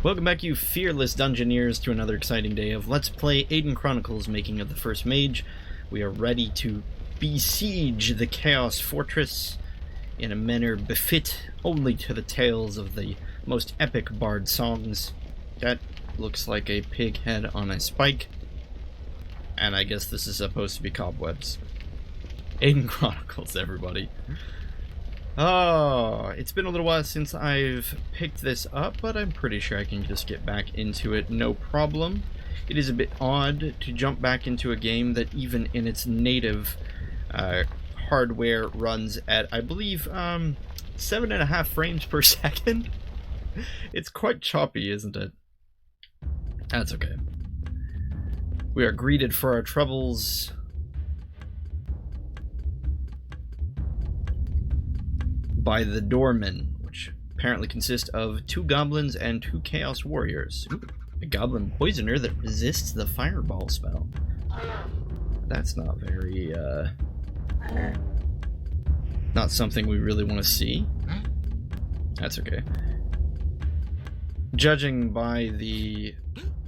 Welcome back, you fearless dungeoneers, to another exciting day of Let's Play Aidyn Chronicles, Making of the First Mage. We are ready to besiege the Chaos Fortress in a manner befit only to the tales of the most epic bard songs. That looks like a pig head on a spike, and I guess this is supposed to be cobwebs. Aidyn Chronicles, everybody. Oh, it's been a little while since I've picked this up, but I'm pretty sure I can just get back into it, no problem. It is a bit odd to jump back into a game that even in its native hardware runs at, I believe, 7.5 frames per second. It's quite choppy, isn't it? That's okay. We are greeted for our troubles by the Doormen, which apparently consist of 2 goblins and 2 chaos warriors. Ooh, a goblin poisoner that resists the fireball spell. That's not very, not something we really want to see. That's okay. Judging by the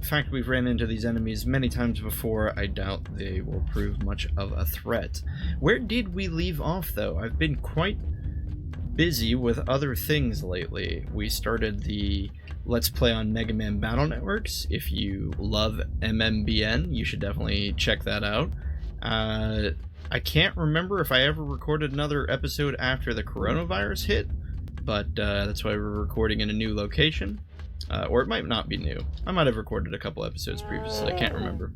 fact we've ran into these enemies many times before, I doubt they will prove much of a threat. Where did we leave off, though? I've been quite busy with other things lately. We started the Let's Play on Mega Man Battle Networks. If you love MMBN, you should definitely check that out. I can't remember if I ever recorded another episode after the coronavirus hit, but that's why we're recording in a new location. Or it might not be new. I might have recorded a couple episodes previously, I can't remember.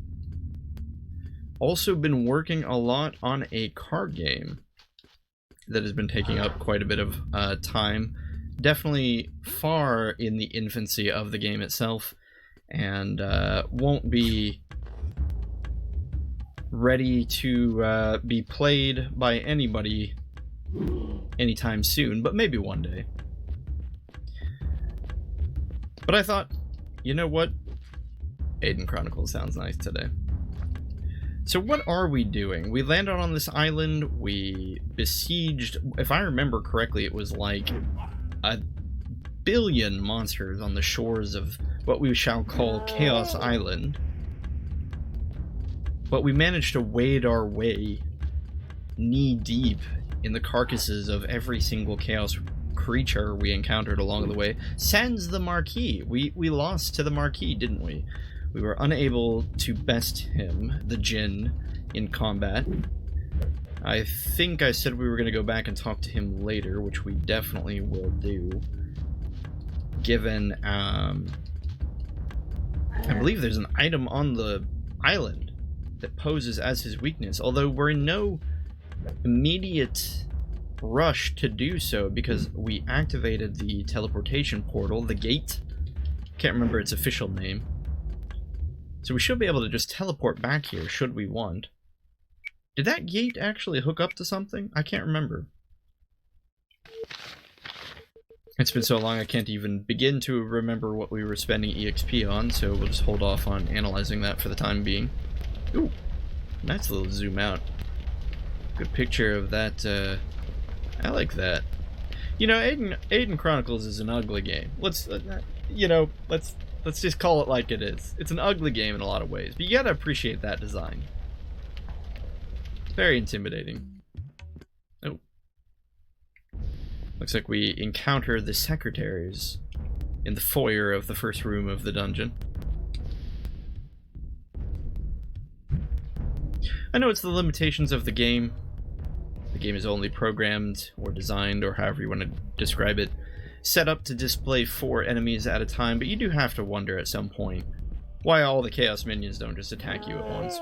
Also been working a lot on a card game that has been taking up quite a bit of time. Definitely far in the infancy of the game itself, and won't be ready to be played by anybody anytime soon, but maybe one day. But I thought, you know what? Aidyn Chronicles sounds nice today. So what are we doing? We landed on this island, we besieged, if I remember correctly, it was like 1 billion monsters on the shores of what we shall call Chaos Island. But we managed to wade our way knee-deep in the carcasses of every single Chaos creature we encountered along the way. Sans the Marquis. We lost to the Marquis, didn't we? We were unable to best him, the Djinn, in combat. I think I said we were going to go back and talk to him later, which we definitely will do. Given, I believe there's an item on the island that poses as his weakness, although we're in no immediate rush to do so because we activated the teleportation portal, the gate. Can't remember its official name. So we should be able to just teleport back here, should we want. Did that gate actually hook up to something? I can't remember. It's been so long I can't even begin to remember what we were spending EXP on, so we'll just hold off on analyzing that for the time being. Ooh, nice little zoom out. Good picture of that, I like that. You know, Aidyn Chronicles is an ugly game. Let's just call it like it is. It's an ugly game in a lot of ways, but you gotta appreciate that design. Very intimidating. Oh. Looks like we encounter the secretaries in the foyer of the first room of the dungeon. I know it's the limitations of the game. The game is only programmed, or designed, or however you want to describe it, set up to display 4 enemies at a time, but you do have to wonder at some point why all the Chaos Minions don't just attack you at once.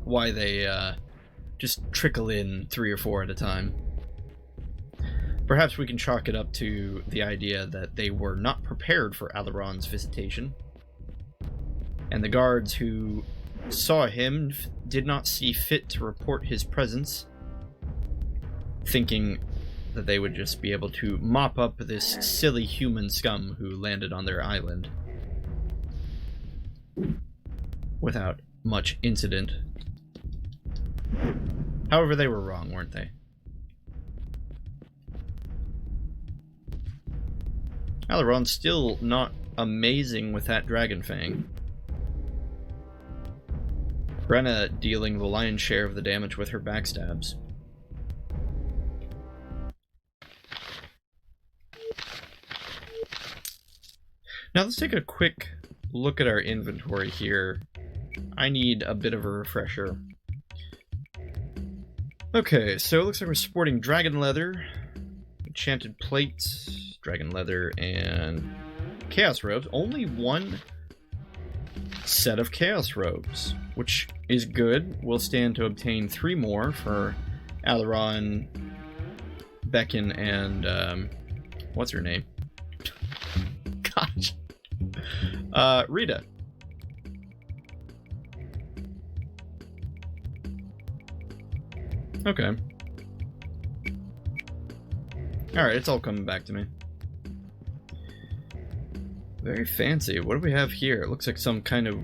Why they just trickle in 3 or 4 at a time. Perhaps we can chalk it up to the idea that they were not prepared for Alaron's visitation, and the guards who saw him did not see fit to report his presence, thinking that they would just be able to mop up this silly human scum who landed on their island without much incident. However, they were wrong, weren't they? Alaron's still not amazing with that Dragon Fang. Brenna dealing the lion's share of the damage with her backstabs. Now let's take a quick look at our inventory here. I need a bit of a refresher. Okay, so it looks like we're sporting dragon leather, enchanted plates, dragon leather, and chaos robes. Only one set of chaos robes, which is good. We'll stand to obtain 3 more for Alaron, Beckon, and what's her name? Gosh. Rita. Okay. Alright, it's all coming back to me. Very fancy. What do we have here? It looks like some kind of...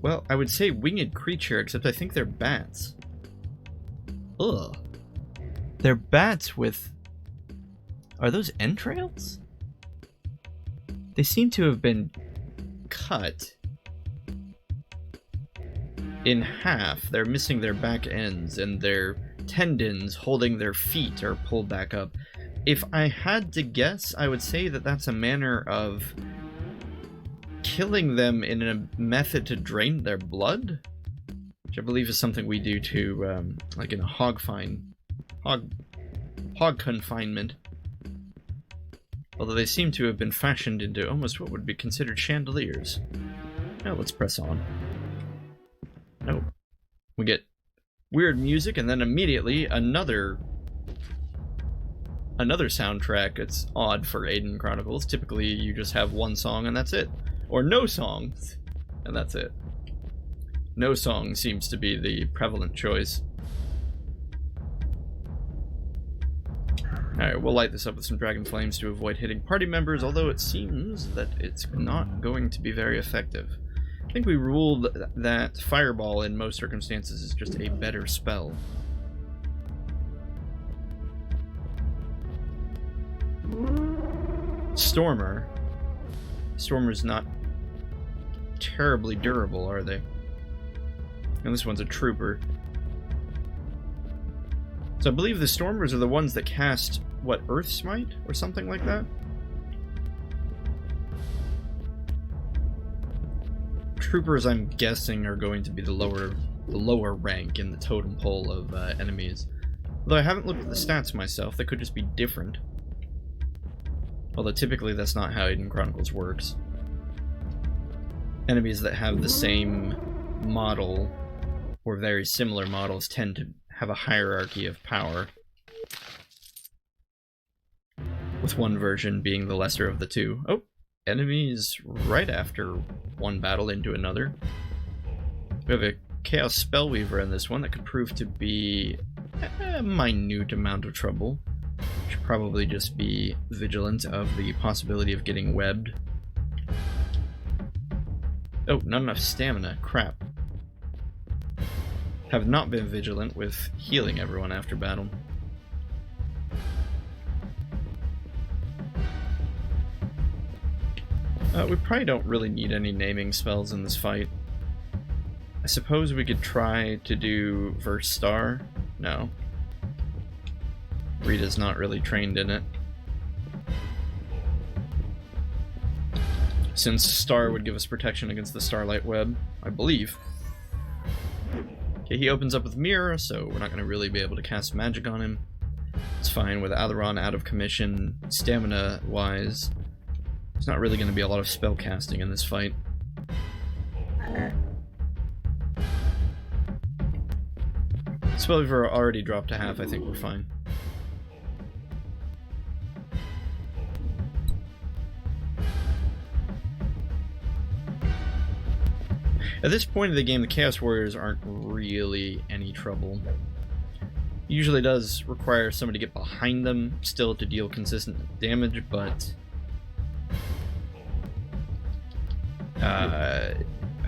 Well, I would say winged creature, except I think they're bats. Ugh. They're bats with... Are those entrails? They seem to have been cut in half. They're missing their back ends, and their tendons holding their feet are pulled back up. If I had to guess, I would say that that's a manner of killing them in a method to drain their blood, which I believe is something we do to, like in a hog confinement. Although they seem to have been fashioned into almost what would be considered chandeliers. Now let's press on. Oh. We get weird music, and then immediately another soundtrack. It's odd for Aidyn Chronicles. Typically you just have one song and that's it. Or no songs, and that's it. No song seems to be the prevalent choice. Alright, we'll light this up with some dragon flames to avoid hitting party members, although it seems that it's not going to be very effective. I think we ruled that Fireball in most circumstances is just a better spell. Stormer. Stormer's not terribly durable, are they? And this one's a trooper. So I believe the Stormers are the ones that cast, what, Earth Smite? Or something like that? Troopers, I'm guessing, are going to be the lower rank in the totem pole of enemies. Although I haven't looked at the stats myself, they could just be different. Although typically that's not how Aidyn Chronicles works. Enemies that have the same model, or very similar models, tend to have a hierarchy of power, with one version being the lesser of the two. Oh, enemies right after one battle into another. We have a Chaos Spellweaver in this one that could prove to be a minute amount of trouble. Should probably just be vigilant of the possibility of getting webbed. Oh, not enough stamina. Crap. Have not been vigilant with healing everyone after battle. We probably don't really need any naming spells in this fight. I suppose we could try to do Verse Star. No. Rita's not really trained in it. Since Star would give us protection against the Starlight Web, I believe. Okay, he opens up with Mirror, so we're not going to really be able to cast magic on him. It's fine with Alaron out of commission, stamina-wise. There's not really going to be a lot of spell casting in this fight. Spellweaver already dropped to half, I think we're fine. At this point of the game, the Chaos Warriors aren't really any trouble. Usually does require somebody to get behind them still to deal consistent damage, but I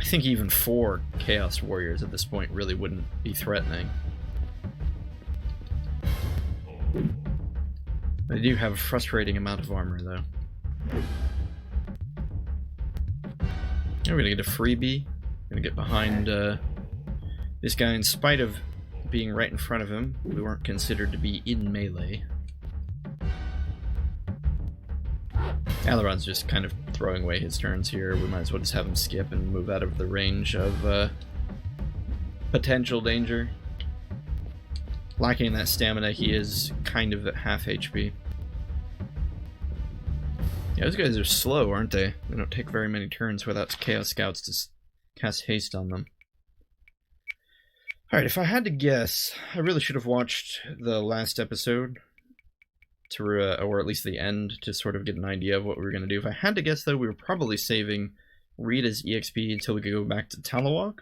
think even 4 Chaos Warriors at this point really wouldn't be threatening. They do have a frustrating amount of armor, though. Now we're gonna get a freebie. Gonna get behind this guy in spite of being right in front of him. We weren't considered to be in melee. Alaron's just kind of throwing away his turns here. We might as well just have him skip and move out of the range of potential danger. Lacking that stamina, he is kind of at half HP. Yeah, those guys are slow, aren't they? They don't take very many turns without Chaos Scouts to cast haste on them. Alright, if I had to guess, I really should have watched the last episode, to or at least the end, to sort of get an idea of what we were going to do. If I had to guess, though, we were probably saving Rita's EXP until we could go back to Talawalk.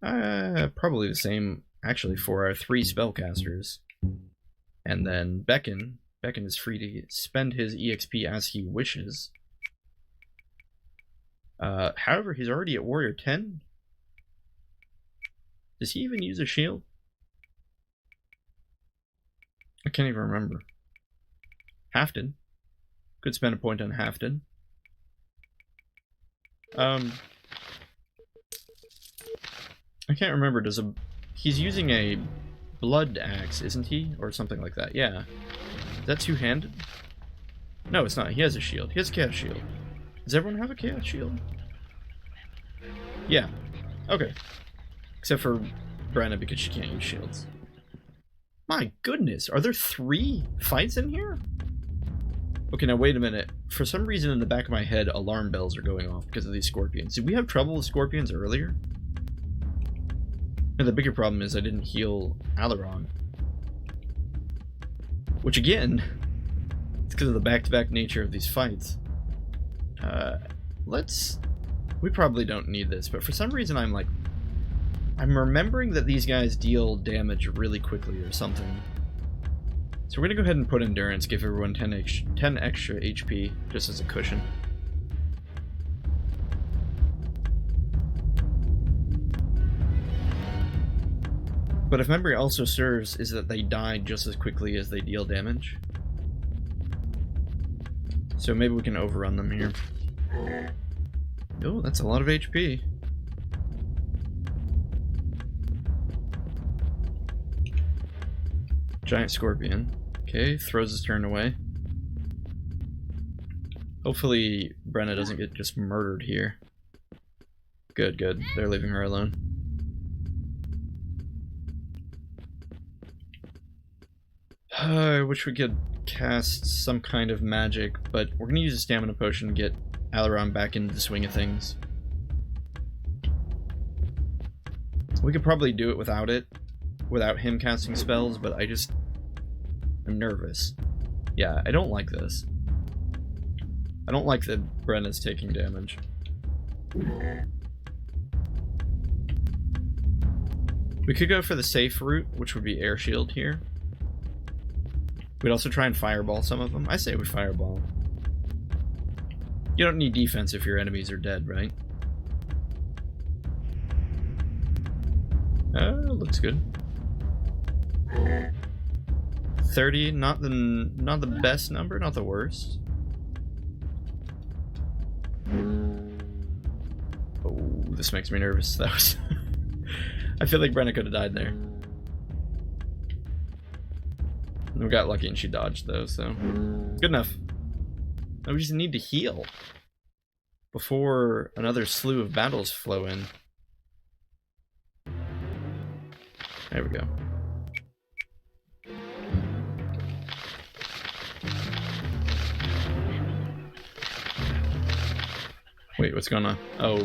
Probably the same, actually, for our 3 spellcasters. And then Beckon is free to spend his EXP as he wishes. However, he's already at Warrior 10. Does he even use a shield? I can't even remember. Hafton. Could spend a point on Hafton. I can't remember. He's using a blood axe, isn't he? Or something like that. Yeah. Is that two-handed? No, it's not. He has a shield. He has a chaos shield. Does everyone have a chaos shield? Yeah. Okay. Except for Brenna, because she can't use shields. My goodness, are there 3 fights in here? Okay, now wait a minute. For some reason in the back of my head, alarm bells are going off because of these scorpions. Did we have trouble with scorpions earlier? And the bigger problem is I didn't heal Alaron. Which again, it's because of the back-to-back nature of these fights. We probably don't need this, but for some reason I'm remembering that these guys deal damage really quickly or something. So we're gonna go ahead and put Endurance, give everyone 10 extra HP, just as a cushion. But if memory also serves, is that they die just as quickly as they deal damage. So maybe we can overrun them here. Oh, that's a lot of HP. Giant Scorpion. Okay, throws his turn away. Hopefully Brenna doesn't get just murdered here. Good, good. They're leaving her alone. I wish we could cast some kind of magic, but we're going to use a stamina potion to get Alaron back into the swing of things. We could probably do it without him casting spells, but I'm nervous. Yeah, I don't like this. I don't like that Brenna's taking damage. We could go for the safe route, which would be Air Shield here. We'd also try and fireball some of them. I say we fireball. You don't need defense if your enemies are dead, right? Looks good. 30, not the best number, not the worst. Oh, this makes me nervous. That was I feel like Brenna could have died there. We got lucky and she dodged though, so good enough. Now we just need to heal before another slew of battles flow in. There we go. Wait, what's going on? Oh,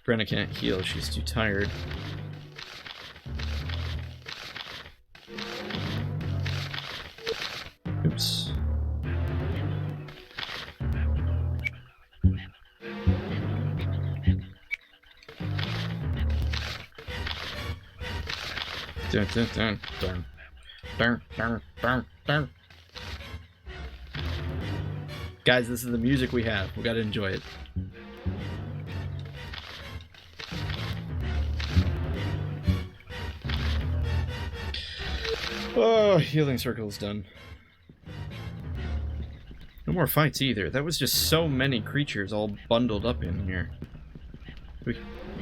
Brenna can't heal, she's too tired. Oops. Dun, dun, dun, dun. Dun, dun, dun, dun. Guys, this is the music we have. We gotta enjoy it. Oh, healing circle is done. No more fights either. That was just so many creatures all bundled up in here. We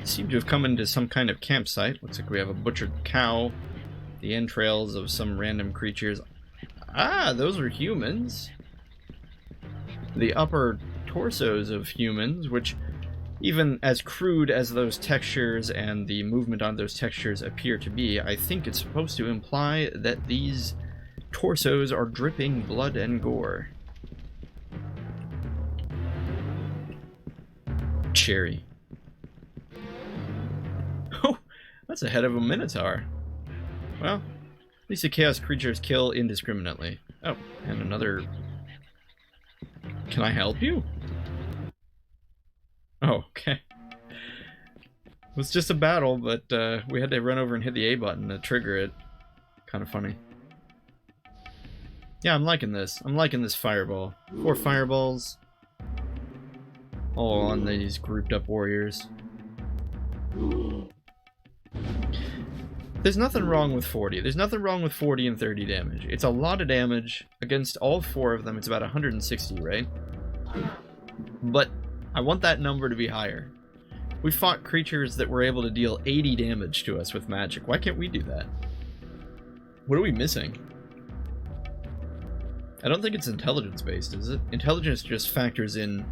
seem to have come into some kind of campsite. Looks like we have a butchered cow, the entrails of some random creatures. Ah, those are humans. The upper torsos of humans, which, even as crude as those textures and the movement on those textures appear to be, I think it's supposed to imply that these torsos are dripping blood and gore. Cherry. Oh, that's a head of a minotaur. Well, at least the chaos creatures kill indiscriminately. Oh, and another... Can I help you? Oh, okay. It was just a battle, but we had to run over and hit the A button to trigger it. Kind of funny. Yeah, I'm liking this. I'm liking this fireball. 4 fireballs. All on these grouped up warriors. There's nothing wrong with 40. There's nothing wrong with 40 and 30 damage. It's a lot of damage. Against all 4 of them, it's about 160, right? But I want that number to be higher. We fought creatures that were able to deal 80 damage to us with magic. Why can't we do that? What are we missing? I don't think it's intelligence-based, is it? Intelligence just factors in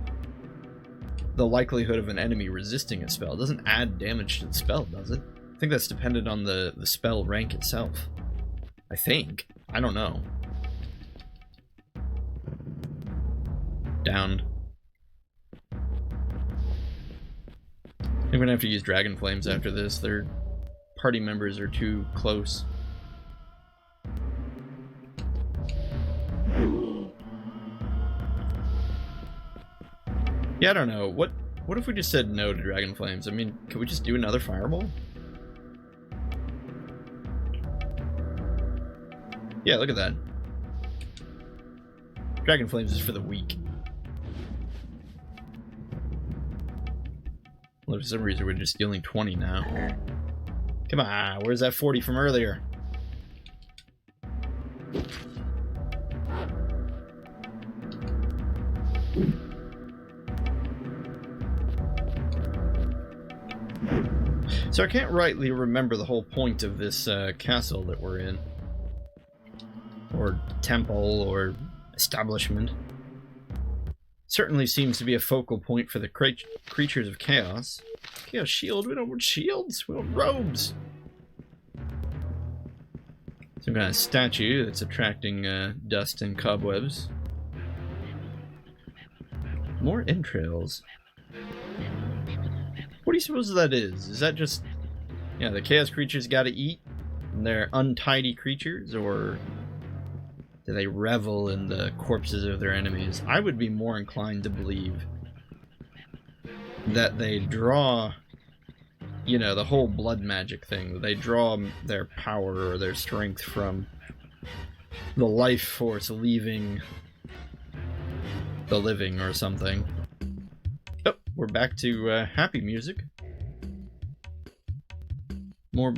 the likelihood of an enemy resisting a spell. It doesn't add damage to the spell, does it? I think that's dependent on the spell rank itself. I think. I don't know. Downed. I'm gonna have to use Dragon Flames after this. Their party members are too close. Yeah, I don't know. What if we just said no to Dragon Flames? I mean, could we just do another fireball? Yeah, look at that. Dragon Flames is for the weak. Well, for some reason we're just dealing 20 now. Come on, where's that 40 from earlier? So I can't rightly remember the whole point of this castle that we're in. Or temple, or establishment. Certainly seems to be a focal point for the creatures of chaos. Chaos shield? We don't want shields, we want robes! Some kind of statue that's attracting dust and cobwebs. More entrails. What do you suppose that is? Is that just... Yeah, the chaos creatures gotta eat? And they're untidy creatures, or... do they revel in the corpses of their enemies? I would be more inclined to believe that they draw, you know, the whole blood magic thing. That they draw their power or their strength from the life force leaving the living or something. Oh, we're back to happy music. More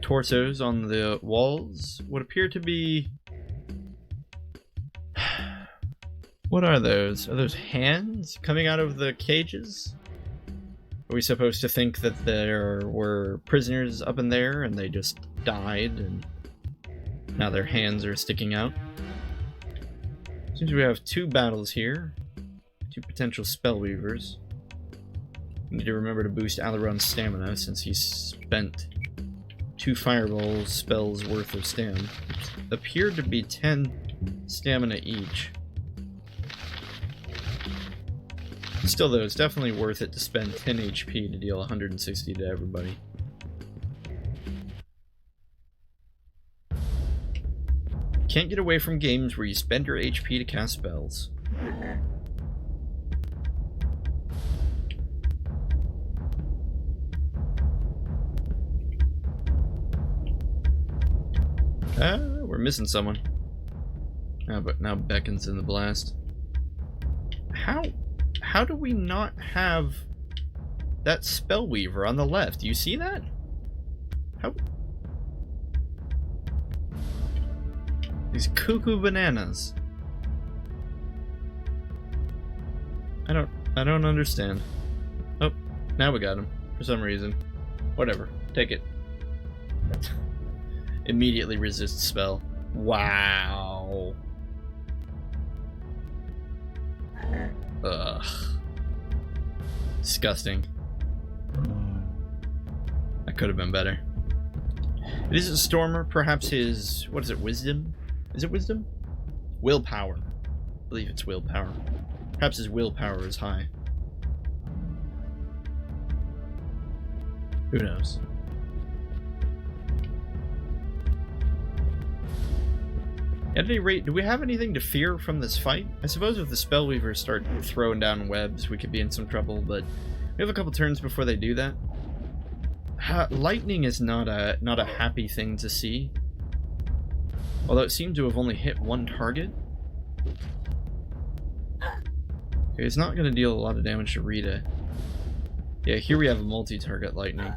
torsos on the walls. What appear to be... What are those? Are those hands coming out of the cages? Are we supposed to think that there were prisoners up in there and they just died and now their hands are sticking out? Seems we have 2 battles here. 2 potential spellweavers. We need to remember to boost Alaron's stamina since he spent 2 fireball spells worth of stam. Appeared to be 10 stamina each. Still though, it's definitely worth it to spend 10 HP to deal 160 to everybody. Can't get away from games where you spend your HP to cast spells. Ah, we're missing someone. Ah, but now Beckon's in the blast. How do we not have that spellweaver on the left? Do you see that? How? These cuckoo bananas. I don't understand. Oh, now we got him for some reason. Whatever, take it. Immediately resist spell. Wow. Ugh. Disgusting. That could have been better. It is a Stormer, perhaps his, what is it, wisdom? Is it wisdom? Willpower. I believe it's willpower. Perhaps his willpower is high. Who knows? At any rate, do we have anything to fear from this fight? I suppose if the Spellweavers start throwing down webs, we could be in some trouble, but we have a couple turns before they do that. Lightning is not a happy thing to see. Although it seemed to have only hit one target. Okay, it's not going to deal a lot of damage to Rita. Yeah, here we have a multi-target lightning.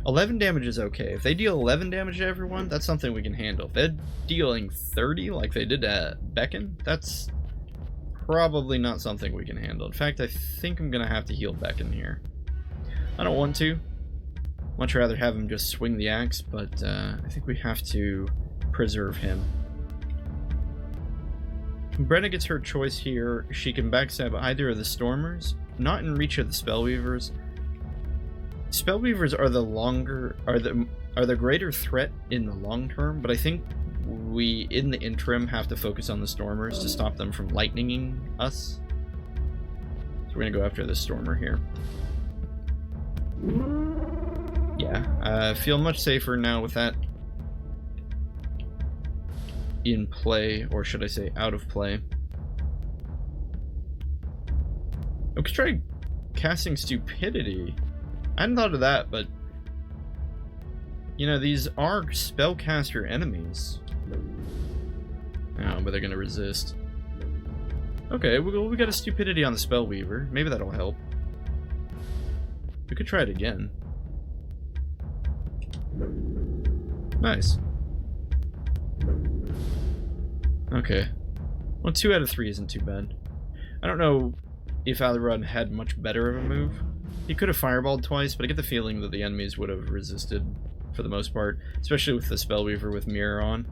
11 damage is okay. If they deal 11 damage to everyone, that's something we can handle. If they're dealing 30 like they did at Beckon, that's probably not something we can handle. In fact, I think I'm going to have to heal Beckon here. I don't want to. Much rather have him just swing the axe, but I think we have to preserve him. Brenna gets her choice here. She can backstab either of the Stormers, not in reach of the Spellweavers. Spellweavers are the greater threat in the long term, but I think we, in the interim, have to focus on the Stormers to stop them from lightninging us. So we're gonna go after the Stormer here. Yeah, I feel much safer now with that in play, or should I say out of play. I could try casting Stupidity. I hadn't thought of that, but you know, these are spellcaster enemies. Oh, but they're gonna resist. Okay, we got a Stupidity on the Spellweaver. Maybe that'll help. We could try it again. Nice. Okay. Well, 2 out of 3 isn't too bad. I don't know if Alaron had much better of a move. He could have fireballed twice, but I get the feeling that the enemies would have resisted for the most part, especially with the Spellweaver with Mirror on.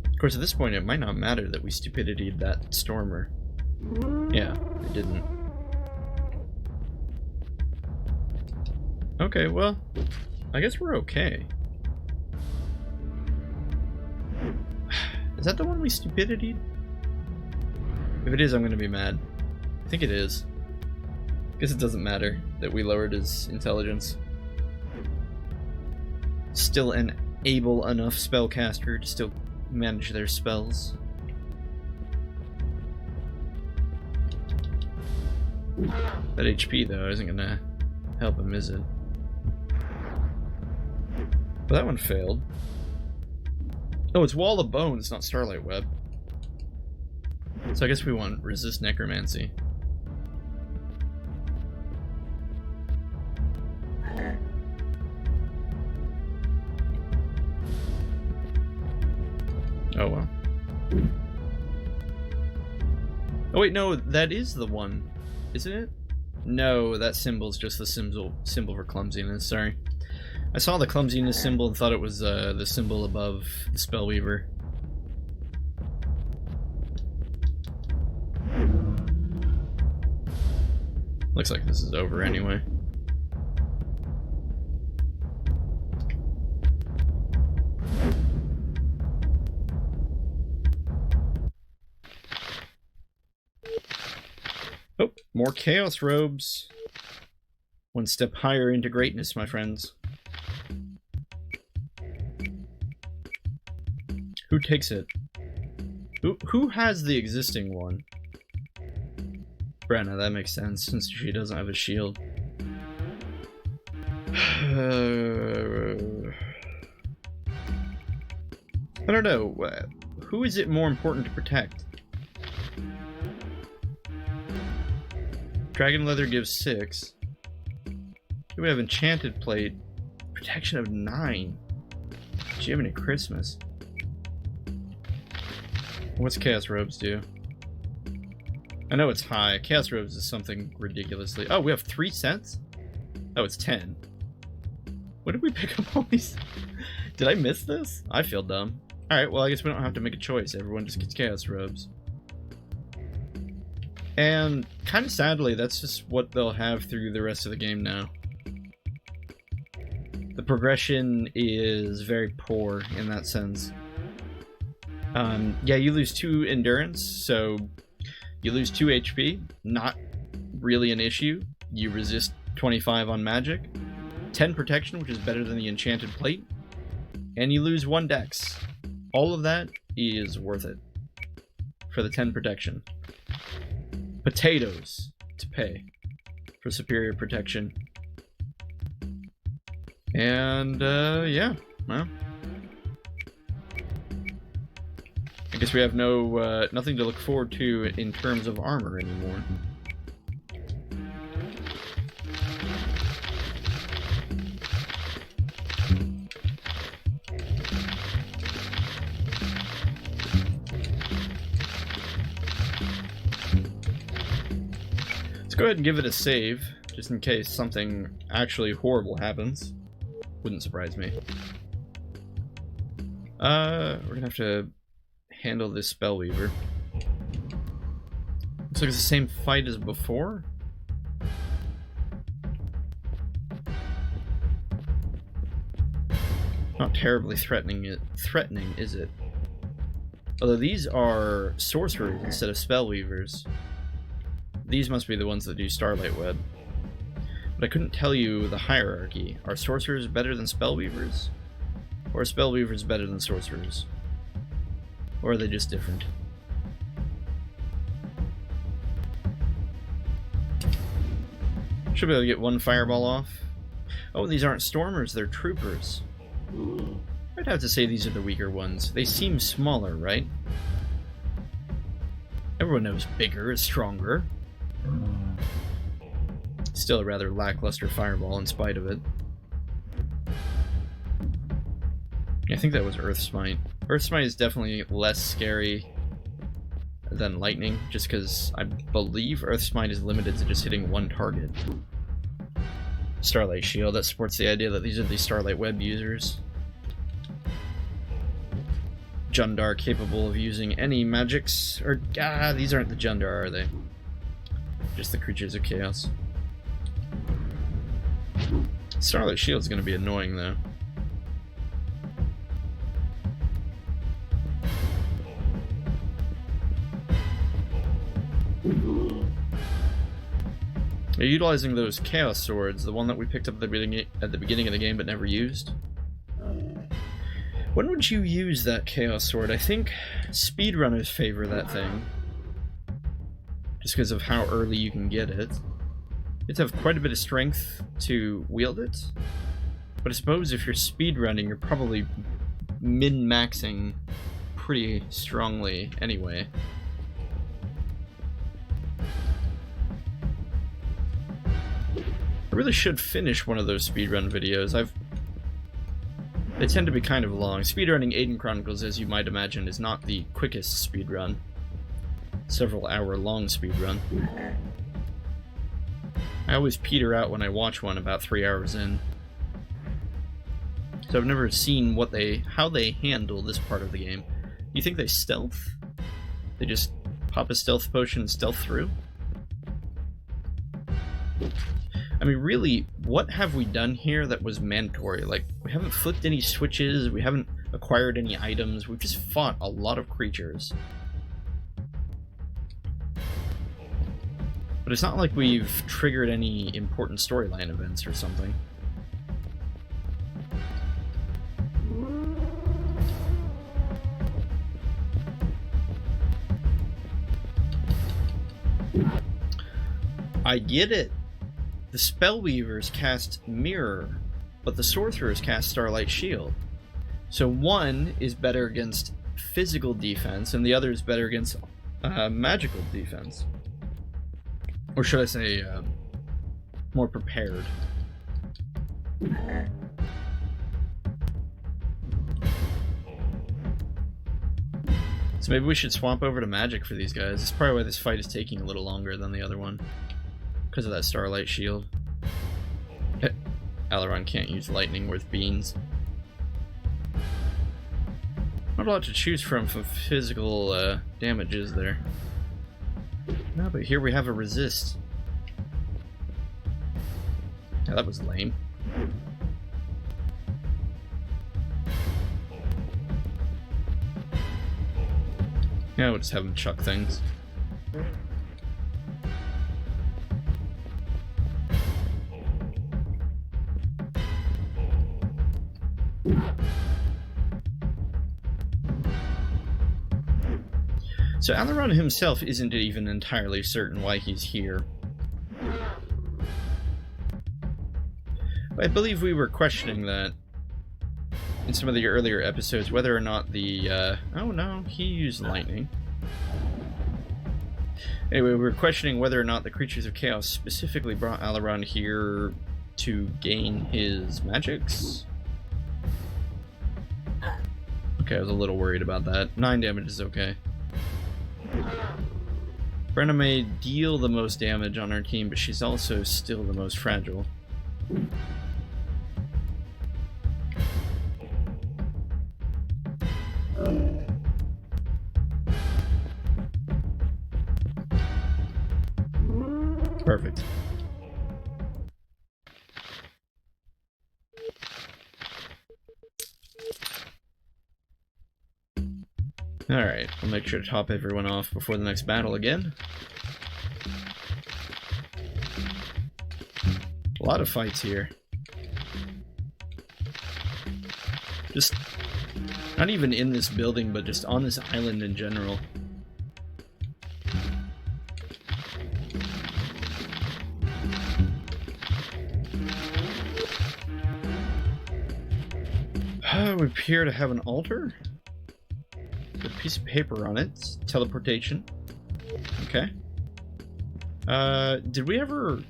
Of course, at this point, it might not matter that we Stupidity'd that Stormer. Yeah, it didn't. Okay, well, I guess we're okay. Is that the one we Stupidity'd? If it is, I'm gonna be mad. I think it is. Guess it doesn't matter that we lowered his intelligence. Still an able enough spellcaster to still manage their spells. That HP though isn't gonna help him, is it? But that one failed. Oh, it's Wall of Bones, not Starlight Web. So I guess we want Resist Necromancy. Oh well. Oh wait, no, that is the one, isn't it? No, that symbol's just the symbol for clumsiness, sorry. I saw the clumsiness symbol and thought it was the symbol above the Spellweaver. Looks like this is over anyway. Oh, more Chaos Robes. One step higher into greatness, my friends. Who takes it? Who has the existing one? Brenna, that makes sense, since she doesn't have a shield. I don't know. Who is it more important to protect? Dragon Leather gives 6. Here we have Enchanted Plate. Protection of 9. Jiminy Christmas. What's Chaos Robes do? I know it's high. Chaos Robes is something ridiculously... Oh, we have 3 sets? Oh, it's 10. When did we pick up all these? Did I miss this? I feel dumb. Alright, well I guess we don't have to make a choice. Everyone just gets Chaos Robes. And kind of sadly, that's just what they'll have through the rest of the game now. The progression is very poor in that sense. Yeah, you lose 2 endurance, so you lose 2 HP. Not really an issue. You resist 25 on magic. 10 protection, which is better than the enchanted plate. And you lose 1 dex. All of that is worth it for the 10 protection. Potatoes to pay for superior protection. And, yeah, well. I guess we have nothing to look forward to in terms of armor anymore. Let's go ahead and give it a save, just in case something actually horrible happens. Wouldn't surprise me. We're gonna have to handle this Spellweaver. Looks like it's the same fight as before. Not terribly threatening, is it? Although these are sorcerers instead of Spellweavers. These must be the ones that do Starlight Web. But I couldn't tell you the hierarchy. Are sorcerers better than Spellweavers? Or are Spellweavers better than sorcerers? Or are they just different? Should be able to get 1 fireball off. Oh, these aren't stormers, they're troopers. I'd have to say these are the weaker ones. They seem smaller, right? Everyone knows bigger is stronger. Still a rather lackluster fireball in spite of it. I think that was Earth Smite. Earth Smite is definitely less scary than Lightning, just because I believe Earth Smite is limited to just hitting 1 target. Starlight Shield, that supports the idea that these are the Starlight Web users. Jundar capable of using any magics, or these aren't the Jundar, are they? Just the creatures of chaos. Starlight Shield's gonna be annoying though. They're utilizing those Chaos Swords, the one that we picked up at the beginning of the game but never used. When would you use that Chaos Sword? I think speedrunners favor that thing. Just because of how early you can get it. You have to have quite a bit of strength to wield it. But I suppose if you're speedrunning, you're probably min-maxing pretty strongly anyway. I really should finish one of those speedrun videos. They tend to be kind of long. Speedrunning Aidyn Chronicles, as you might imagine, is not the quickest speedrun. Several hour long speedrun. I always peter out when I watch one about 3 hours in. So I've never seen how they handle this part of the game. You think they stealth? They just pop a stealth potion and stealth through? I mean, really, what have we done here that was mandatory? Like, we haven't flipped any switches, we haven't acquired any items, we've just fought a lot of creatures. But it's not like we've triggered any important storyline events or something. I get it. The Spellweavers cast Mirror, but the Sorcerers cast Starlight Shield. So one is better against physical defense, and the other is better against magical defense. Or should I say, more prepared. So maybe we should swap over to magic for these guys. That's probably why this fight is taking a little longer than the other one. Because of that starlight shield. Alaron can't use lightning worth beans. Not a lot to choose from for physical damages there. No, but here we have a resist. Yeah, that was lame. Yeah, we'll just have him chuck things. So Alaron himself isn't even entirely certain why he's here. I believe we were questioning that in some of the earlier episodes, whether or not the, oh no, he used lightning. Anyway, we were questioning whether or not the creatures of chaos specifically brought Alaron here to gain his magics. Okay, I was a little worried about that. 9 damage is okay. Brenna may deal the most damage on our team, but she's also still the most fragile. Perfect. Alright, I'll make sure to top everyone off before the next battle again. A lot of fights here. Just not even in this building, but just on this island in general. We appear to have an altar. A piece of paper on it. Teleportation. Okay. Did we ever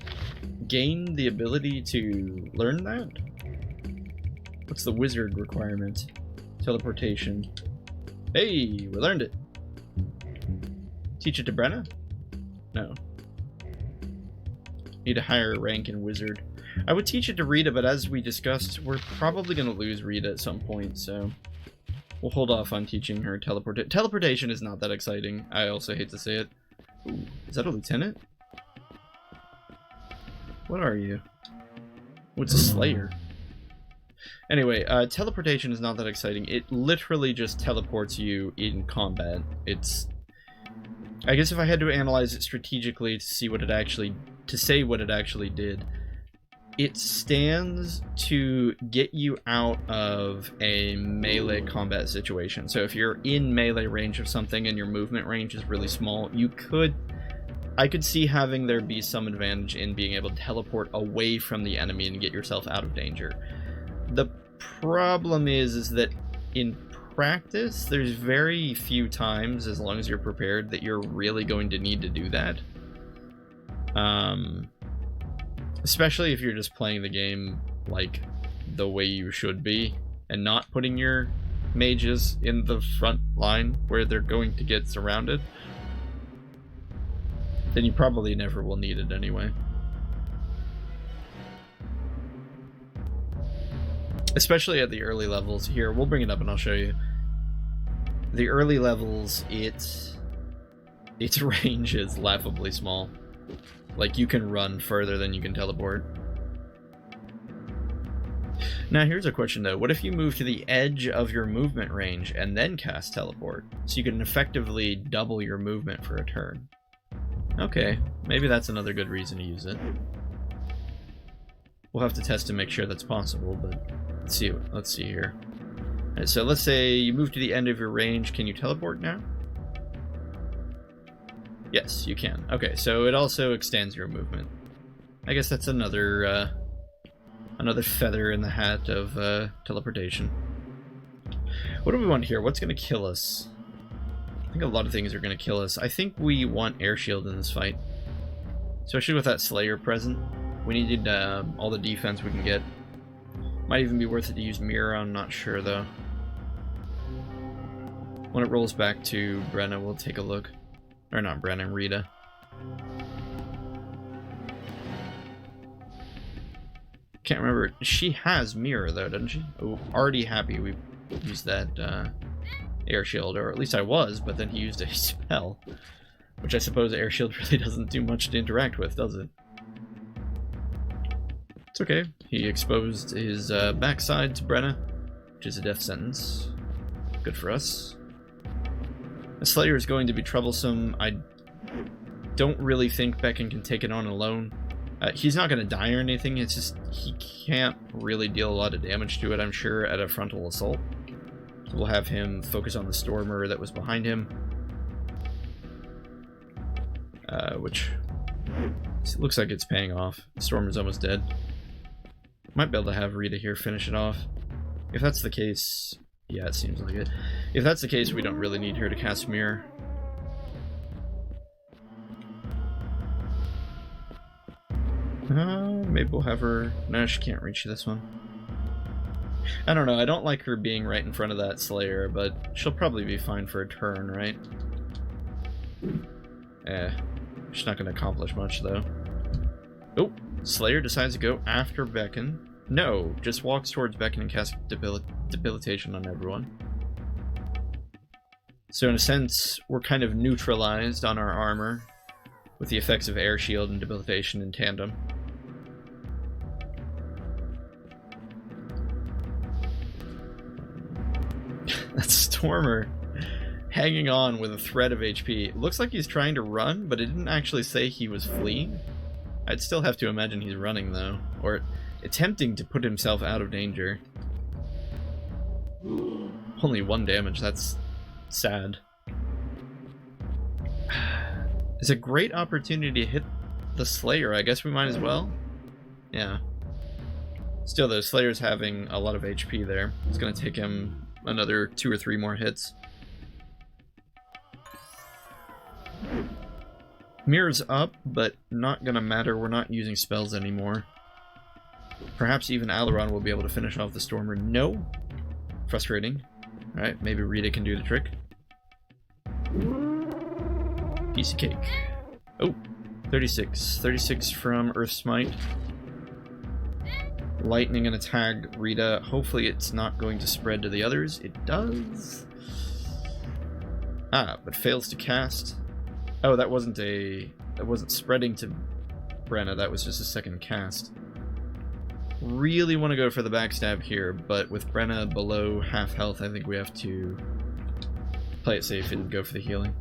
gain the ability to learn that? What's the wizard requirement? Teleportation. Hey, we learned it. Teach it to Brenna? No. Need a higher rank in wizard. I would teach it to Rita, but as we discussed, we're probably going to lose Rita at some point, so we'll hold off on teaching her teleportation. Teleportation is not that exciting. I also hate to say it. Ooh, is that a lieutenant? What are you? What's a slayer? Anyway, teleportation is not that exciting. It literally just teleports you in combat. It's... I guess if I had to analyze it strategically to see what it actually... to say what it actually did, it stands to get you out of a melee combat situation. So if you're in melee range of something and your movement range is really small, you could... I could see having there be some advantage in being able to teleport away from the enemy and get yourself out of danger. The problem is that in practice, there's very few times, as long as you're prepared, that you're really going to need to do that. Especially if you're just playing the game like the way you should be and not putting your mages in the front line where they're going to get surrounded, then you probably never will need it anyway. Especially at the early levels. Here, we'll bring it up and I'll show you. The early levels, its range is laughably small. Like, you can run further than you can teleport. Now, here's a question, though. What if you move to the edge of your movement range and then cast teleport? So you can effectively double your movement for a turn. Okay, maybe that's another good reason to use it. We'll have to test to make sure that's possible, but let's see here. Alright, so let's say you move to the end of your range. Can you teleport now? Yes, you can. Okay, so it also extends your movement. I guess that's another another feather in the hat of teleportation. What do we want here? What's going to kill us? I think a lot of things are going to kill us. I think we want air shield in this fight. Especially with that Slayer present. We needed all the defense we can get. Might even be worth it to use Mirror, I'm not sure though. When it rolls back to Brenna, we'll take a look. Or not Brenna, Rita. Can't remember. She has Mirror, though, doesn't she? Oh, already happy we used that air shield, or at least I was, but then he used a spell. Which I suppose air shield really doesn't do much to interact with, does it? It's okay. He exposed his backside to Brenna, which is a death sentence. Good for us. The Slayer is going to be troublesome. I don't really think Becken can take it on alone. He's not going to die or anything, it's just he can't really deal a lot of damage to it, I'm sure, at a frontal assault. So we'll have him focus on the Stormer that was behind him. Which looks like it's paying off. The Stormer's almost dead. Might be able to have Rita here finish it off. If that's the case... Yeah, it seems like it. If that's the case, we don't really need her to cast Mirror. Maybe we'll have her... No, she can't reach this one. I don't know, I don't like her being right in front of that Slayer, but she'll probably be fine for a turn, right? She's not going to accomplish much, though. Oh, Slayer decides to go after Becken. No, just walks towards Becken and casts debilitation on everyone. So in a sense, we're kind of neutralized on our armor with the effects of air shield and debilitation in tandem. That Stormer hanging on with a thread of HP. It looks like he's trying to run, but it didn't actually say he was fleeing. I'd still have to imagine he's running, though, or attempting to put himself out of danger. Only 1 damage, that's sad. It's a great opportunity to hit the Slayer. I guess we might as well. Yeah. Still, though, Slayer's having a lot of HP there. It's going to take him another 2 or 3 more hits. Mirror's up, but not going to matter. We're not using spells anymore. Perhaps even Alaron will be able to finish off the Stormer. No. Frustrating. Alright, maybe Rita can do the trick. Piece of cake. Oh, 36. 36 from Earth Smite. Lightning and attack Rita. Hopefully it's not going to spread to the others. It does. Ah, but fails to cast. Oh, that wasn't spreading to Brenna. That was just a second cast. Really want to go for the backstab here, but with Brenna below half health, I think we have to play it safe and go for the healing.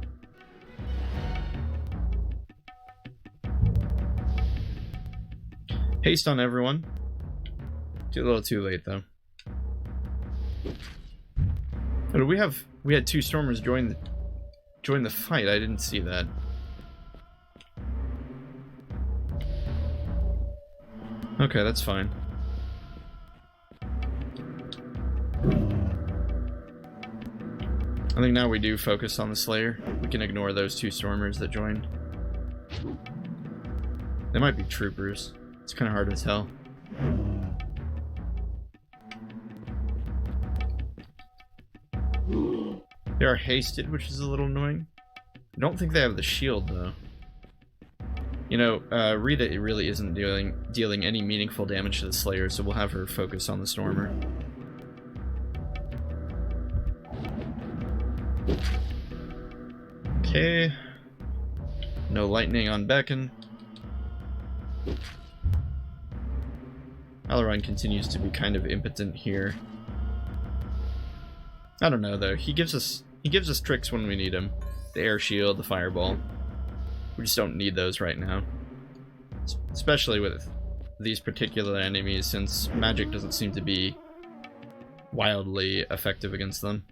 Haste on everyone. Too little too late, though. Oh, we had 2 Stormers join the fight. I didn't see that. Okay, that's fine. I think now we do focus on the Slayer. We can ignore those 2 Stormers that joined. They might be troopers. It's kind of hard to tell. They are hasted, which is a little annoying. I don't think they have the shield, though. You know, Rita really isn't dealing any meaningful damage to the Slayer, so we'll have her focus on the Stormer. Okay. No lightning on Becken. Alaron continues to be kind of impotent here. I don't know, though. He gives us tricks when we need them. The air shield, the fireball. We just don't need those right now. Especially with these particular enemies, since magic doesn't seem to be wildly effective against them.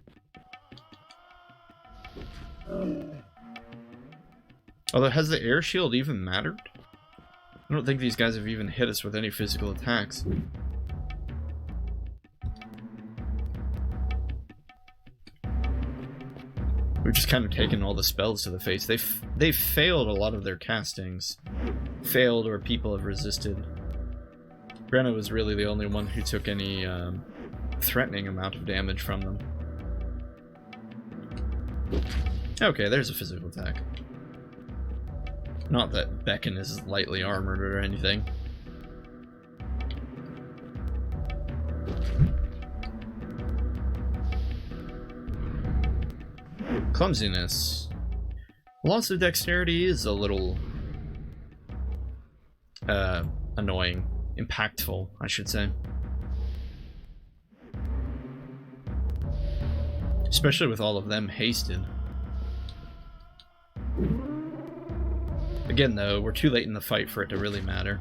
Although, has the air shield even mattered? I don't think these guys have even hit us with any physical attacks. We've just kind of taken all the spells to the face. They've failed a lot of their castings. Failed, or people have resisted. Brenna was really the only one who took any threatening amount of damage from them. Okay, there's a physical attack. Not that Beckon is lightly armored or anything. Clumsiness. Loss of dexterity is a little annoying. Impactful, I should say. Especially with all of them hasted. Again, though, we're too late in the fight for it to really matter.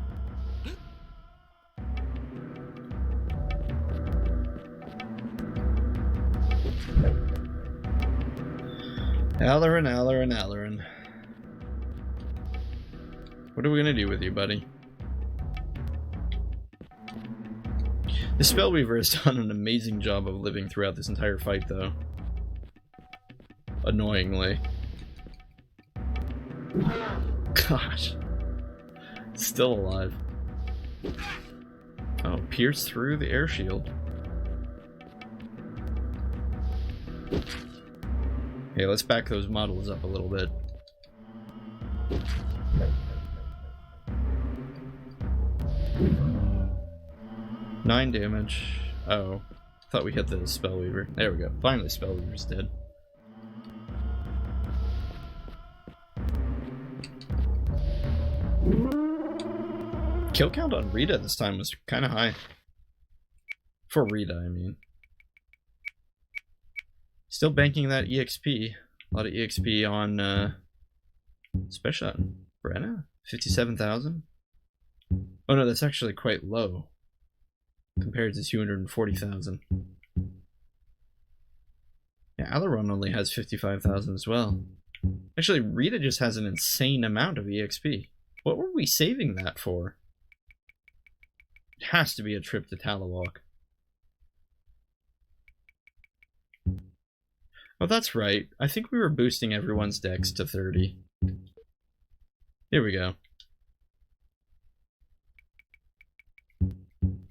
Alaron. What are we gonna do with you, buddy? The Spellweaver has done an amazing job of living throughout this entire fight, though. Annoyingly. Gosh. Still alive. Oh, pierce through the air shield. Okay, let's back those models up a little bit. Nine damage. Oh. Thought we hit the Spellweaver. There we go. Finally, Spellweaver's dead. Kill count on Rita this time was kind of high. For Rita, I mean. Still banking that EXP. A lot of EXP on Special Brenna? 57,000? Oh no, that's actually quite low. Compared to 240,000. Yeah, Alaron only has 55,000 as well. Actually, Rita just has an insane amount of EXP. What were we saving that for? It has to be a trip to Talawalk. Oh, that's right. I think we were boosting everyone's dex to 30. Here we go.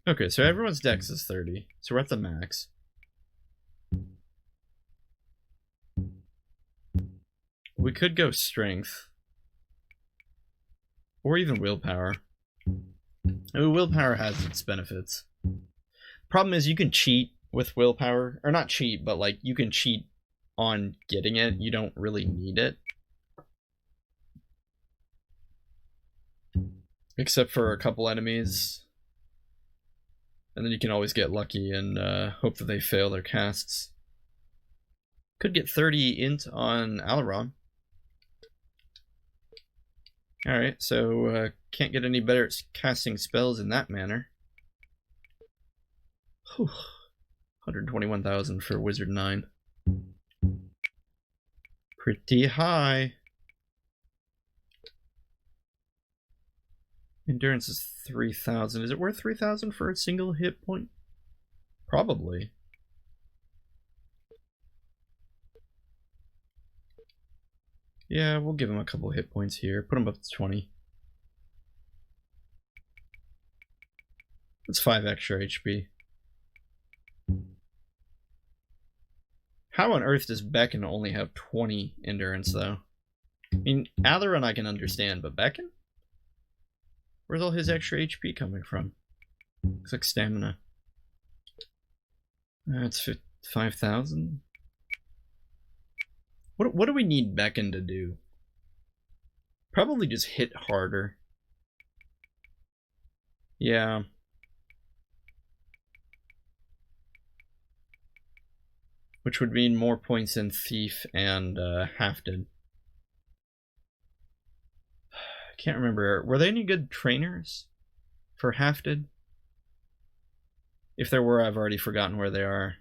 Okay, so everyone's dex is 30. So we're at the max. We could go strength. Or even willpower. I mean, willpower has its benefits. Problem is you can cheat with willpower. Or not cheat, but like you can cheat on getting it. You don't really need it. Except for a couple enemies. And then you can always get lucky and hope that they fail their casts. Could get 30 int on Alaron. Alright, so can't get any better at casting spells in that manner. Whew. 121,000 for Wizard 9. Pretty high. Endurance is 3,000. Is it worth 3,000 for a single hit point? Probably. Yeah, we'll give him a couple hit points here. Put him up to 20. That's 5 extra HP. How on earth does Beckon only have 20 endurance, though? I mean, Alaron I can understand, but Beckon? Where's all his extra HP coming from? Looks like stamina. That's 5,000. What do we need Beckon to do? Probably just hit harder. Yeah. Which would mean more points in Thief and Hafted. I can't remember. Were there any good trainers for Hafted? If there were, I've already forgotten where they are.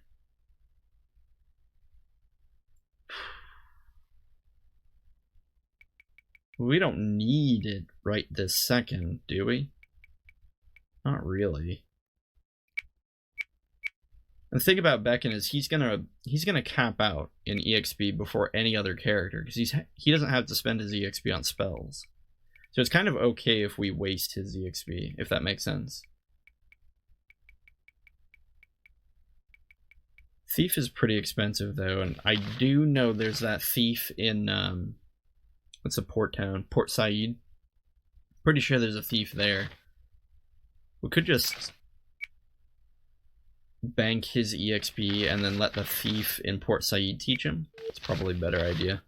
We don't need it right this second, do we? Not really. And the thing about Beckon is he's gonna cap out in EXP before any other character because he doesn't have to spend his EXP on spells. So it's kind of okay if we waste his EXP, if that makes sense. Thief is pretty expensive, though, and I do know there's that thief in, what's the port town? Port Said. Pretty sure there's a thief there. We could just bank his EXP and then let the thief in Port Said teach him. It's probably a better idea.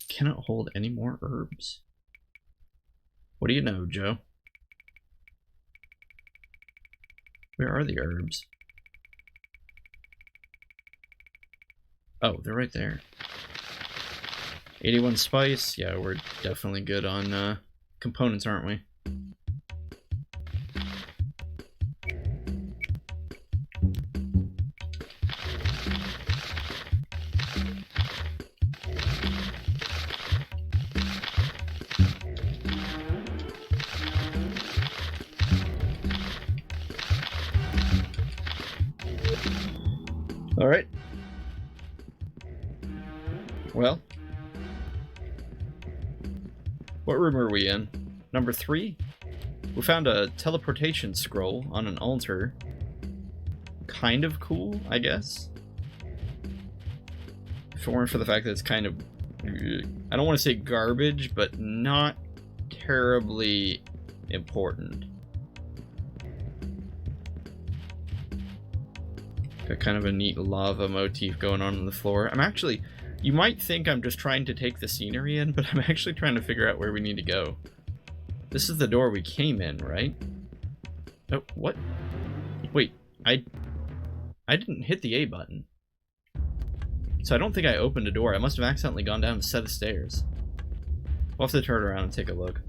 Cannot hold any more herbs. What do you know, Joe? Where are the herbs? Oh, they're right there. 81 spice. Yeah, we're definitely good on components, aren't we? All right. Well, what room are we in? Number 3? We found a teleportation scroll on an altar. Kind of cool, I guess. If it weren't for the fact that it's kind of, I don't want to say garbage, but not terribly important. Got kind of a neat lava motif going on the floor. I'm actually, you might think I'm just trying to take the scenery in, but I'm actually trying to figure out where we need to go. This is the door we came in, right? Oh, what? Wait, I didn't hit the A button. So I don't think I opened a door. I must have accidentally gone down a set of stairs. We'll have to turn around and take a look.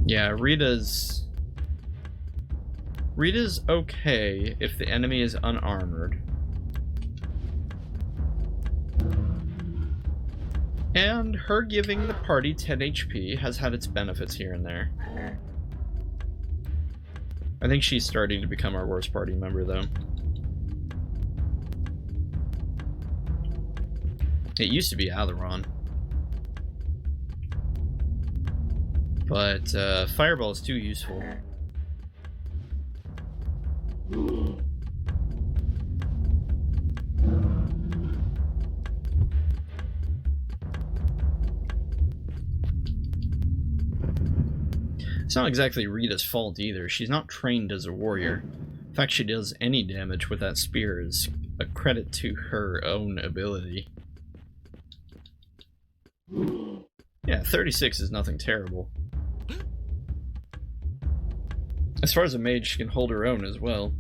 Yeah, Rita's okay if the enemy is unarmored. And her giving the party 10 HP has had its benefits here and there. I think she's starting to become our worst party member, though. It used to be Alaron. But Fireball is too useful. It's not exactly Rita's fault either. She's not trained as a warrior. The fact she does any damage with that spear is a credit to her own ability. Yeah, 36 is nothing terrible. As far as a mage, she can hold her own as well.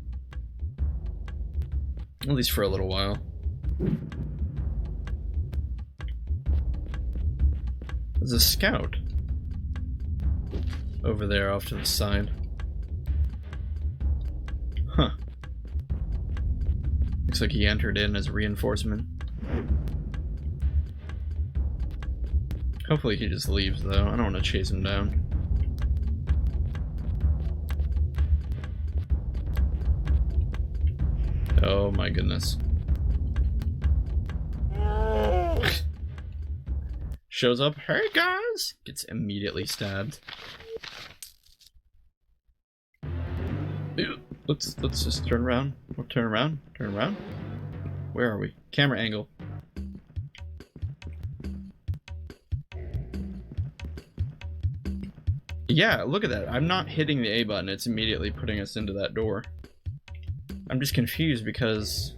At least for a little while. There's a scout over there off to the side. Huh. Looks like he entered in as a reinforcement. Hopefully he just leaves, though. I don't want to chase him down. Oh my goodness. Shows up, hey guys! Gets immediately stabbed. Ew. Let's just turn around. We'll turn around. Turn around. Where are we? Camera angle. Yeah, look at that. I'm not hitting the A button. It's immediately putting us into that door. I'm just confused because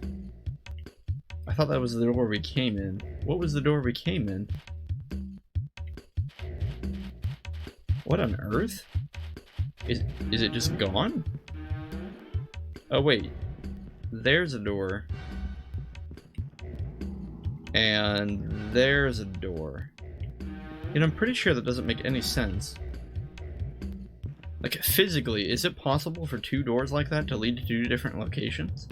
I thought that was the door we came in. What was the door we came in? What on earth? Is it just gone? Oh wait. There's a door. And there's a door. You know, I'm pretty sure that doesn't make any sense. Like, physically, is it possible for two doors like that to lead to two different locations?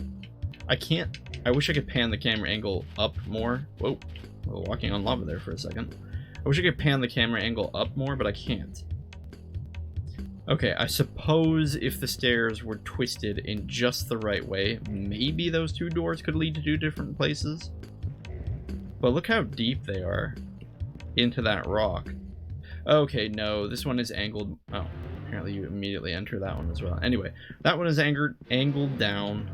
I can't. I wish I could pan the camera angle up more. Whoa. We're walking on lava there for a second. I wish I could pan the camera angle up more, but I can't. Okay, I suppose if the stairs were twisted in just the right way, maybe those two doors could lead to two different places. But look how deep they are. into that rock. Okay, no, this one is angled. Oh, apparently you immediately enter that one as well. Anyway, that one is angled down.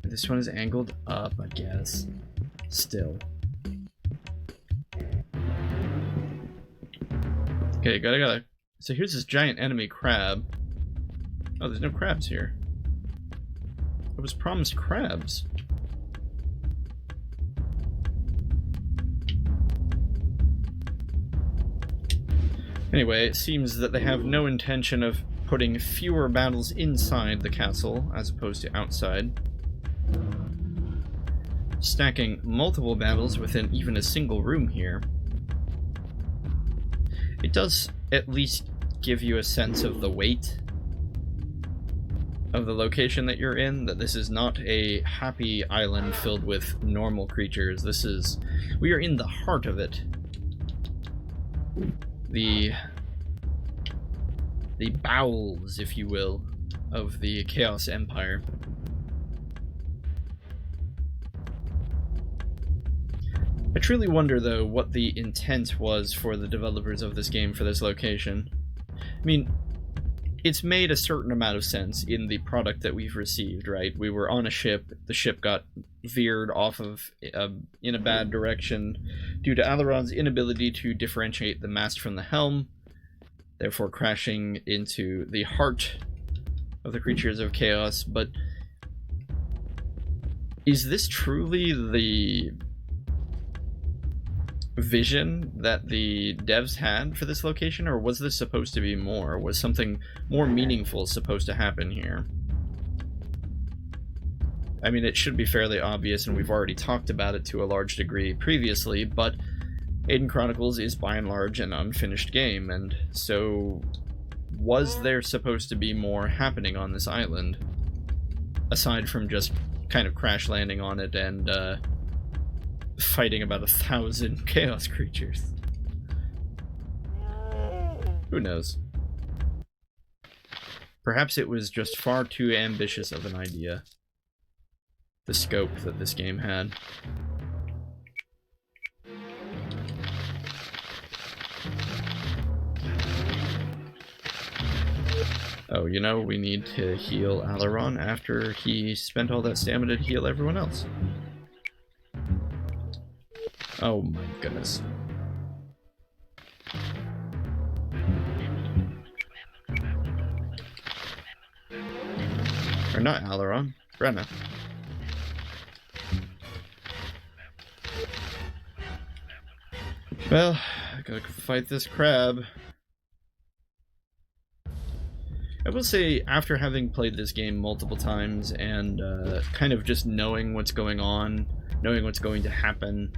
This one is angled up, I guess. Still. Okay, gotta. So here's this giant enemy crab. Oh, there's no crabs here. I was promised crabs. Anyway, it seems that they have no intention of putting fewer battles inside the castle as opposed to outside. Stacking multiple battles within even a single room here. It does at least give you a sense of the weight of the location that you're in, that this is not a happy island filled with normal creatures. We are in the heart of it. The bowels, if you will, of the Chaos Empire. I truly wonder, though, what the intent was for the developers of this game for this location. I mean, it's made a certain amount of sense in the product that we've received, right? We were on a ship, the ship got veered off of in a bad direction due to Alaron's inability to differentiate the mast from the helm, therefore crashing into the heart of the creatures of chaos. But is this truly the vision that the devs had for this location, or was this supposed to be more? Was something more meaningful supposed to happen here? I mean, it should be fairly obvious, and we've already talked about it to a large degree previously, but Aidyn Chronicles is by and large an unfinished game, and so was there supposed to be more happening on this island, aside from just kind of crash landing on it and fighting about 1,000 chaos creatures? Who knows? Perhaps it was just far too ambitious of an idea, the scope that this game had. Oh, you know, we need to heal Alaron after he spent all that stamina to heal everyone else. Oh my goodness. Or not Alaron, Brenna. Well, I gotta fight this crab. I will say, after having played this game multiple times and kind of just knowing what's going on, knowing what's going to happen,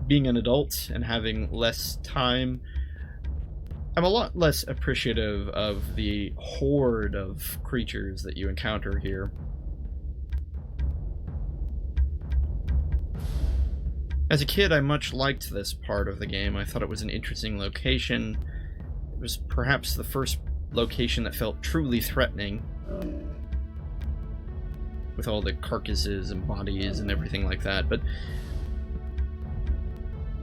being an adult and having less time, I'm a lot less appreciative of the horde of creatures that you encounter here. As a kid, I much liked this part of the game. I thought it was an interesting location. It was perhaps the first location that felt truly threatening, with all the carcasses and bodies and everything like that, but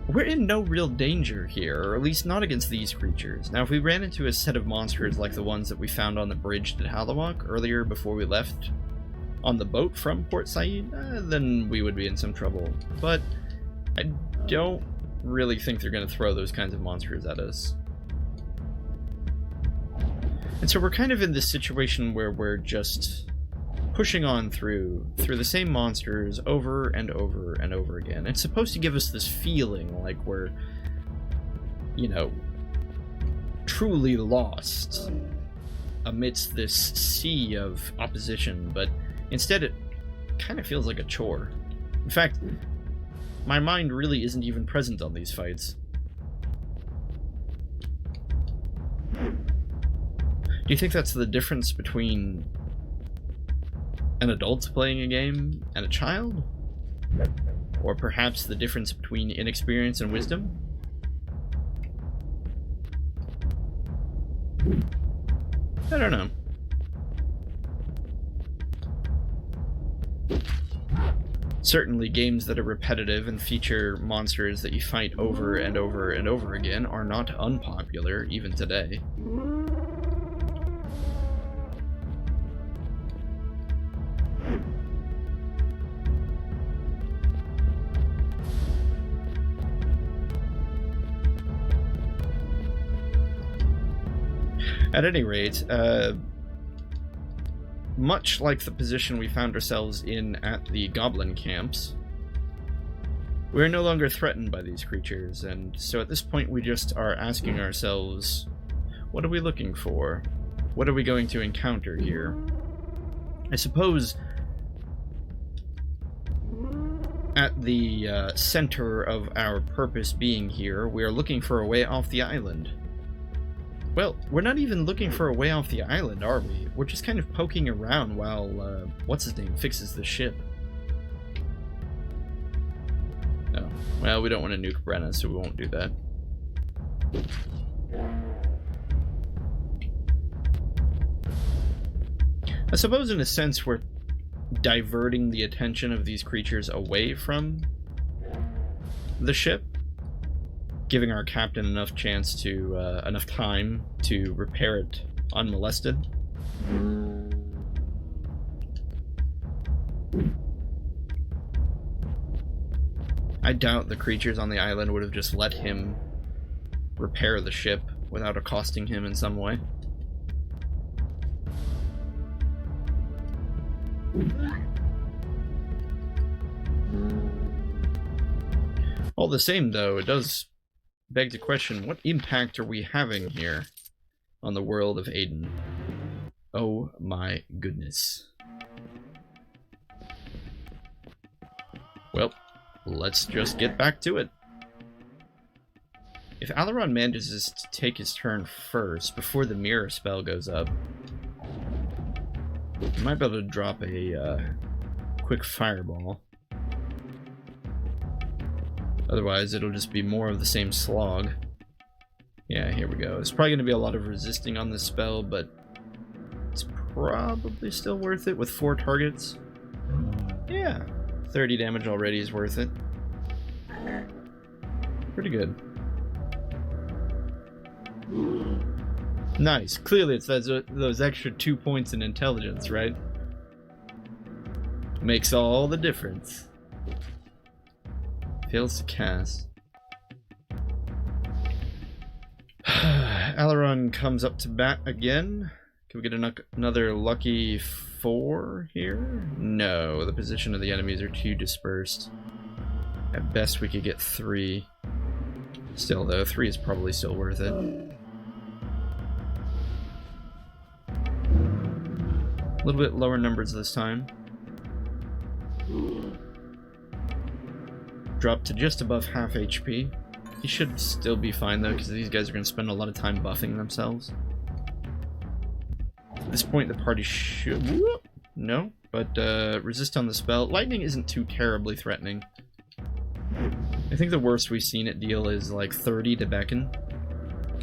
we're in no real danger here, or at least not against these creatures. Now, if we ran into a set of monsters like the ones that we found on the bridge to Halawak earlier before we left on the boat from Port Said, then we would be in some trouble. But I don't really think they're going to throw those kinds of monsters at us. And so we're kind of in this situation where we're just pushing on through the same monsters over and over and over again. It's supposed to give us this feeling like we're, you know, truly lost amidst this sea of opposition, but instead it kind of feels like a chore. In fact, my mind really isn't even present on these fights. Do you think that's the difference between an adult playing a game and a child? Or perhaps the difference between inexperience and wisdom? I don't know. Certainly games that are repetitive and feature monsters that you fight over and over and over again are not unpopular, even today. At any rate, much like the position we found ourselves in at the goblin camps, we're no longer threatened by these creatures, and so at this point we just are asking ourselves, what are we looking for? What are we going to encounter here? I suppose at the center of our purpose being here, we are looking for a way off the island. Well, we're not even looking for a way off the island, are we? We're just kind of poking around while, what's-his-name fixes the ship. Oh, well, we don't want to nuke Brenna, so we won't do that. I suppose in a sense we're diverting the attention of these creatures away from the ship, giving our captain enough time to repair it unmolested. I doubt the creatures on the island would have just let him repair the ship without accosting him in some way. All the same, though, it does beg the question, what impact are we having here on the world of Aidyn? Oh my goodness. Well, let's just get back to it. If Alaron manages to take his turn first, before the mirror spell goes up, he might be able to drop a quick fireball. Otherwise, it'll just be more of the same slog. Yeah, here we go. It's probably going to be a lot of resisting on this spell, but it's probably still worth it with 4 targets. Yeah, 30 damage already is worth it. Pretty good. Nice. Clearly it's those extra 2 points in intelligence, right? Makes all the difference. Fails to cast. Alaron comes up to bat again. Can we get another lucky 4 here? No, the position of the enemies are too dispersed. At best we could get 3. Still though, 3 is probably still worth it. A little bit lower numbers this time. Drop to just above half HP. He should still be fine though, because these guys are going to spend a lot of time buffing themselves. At this point the party should... Whoop, no, but resist on the spell. Lightning isn't too terribly threatening. I think the worst we've seen it deal is like 30 to Beckon.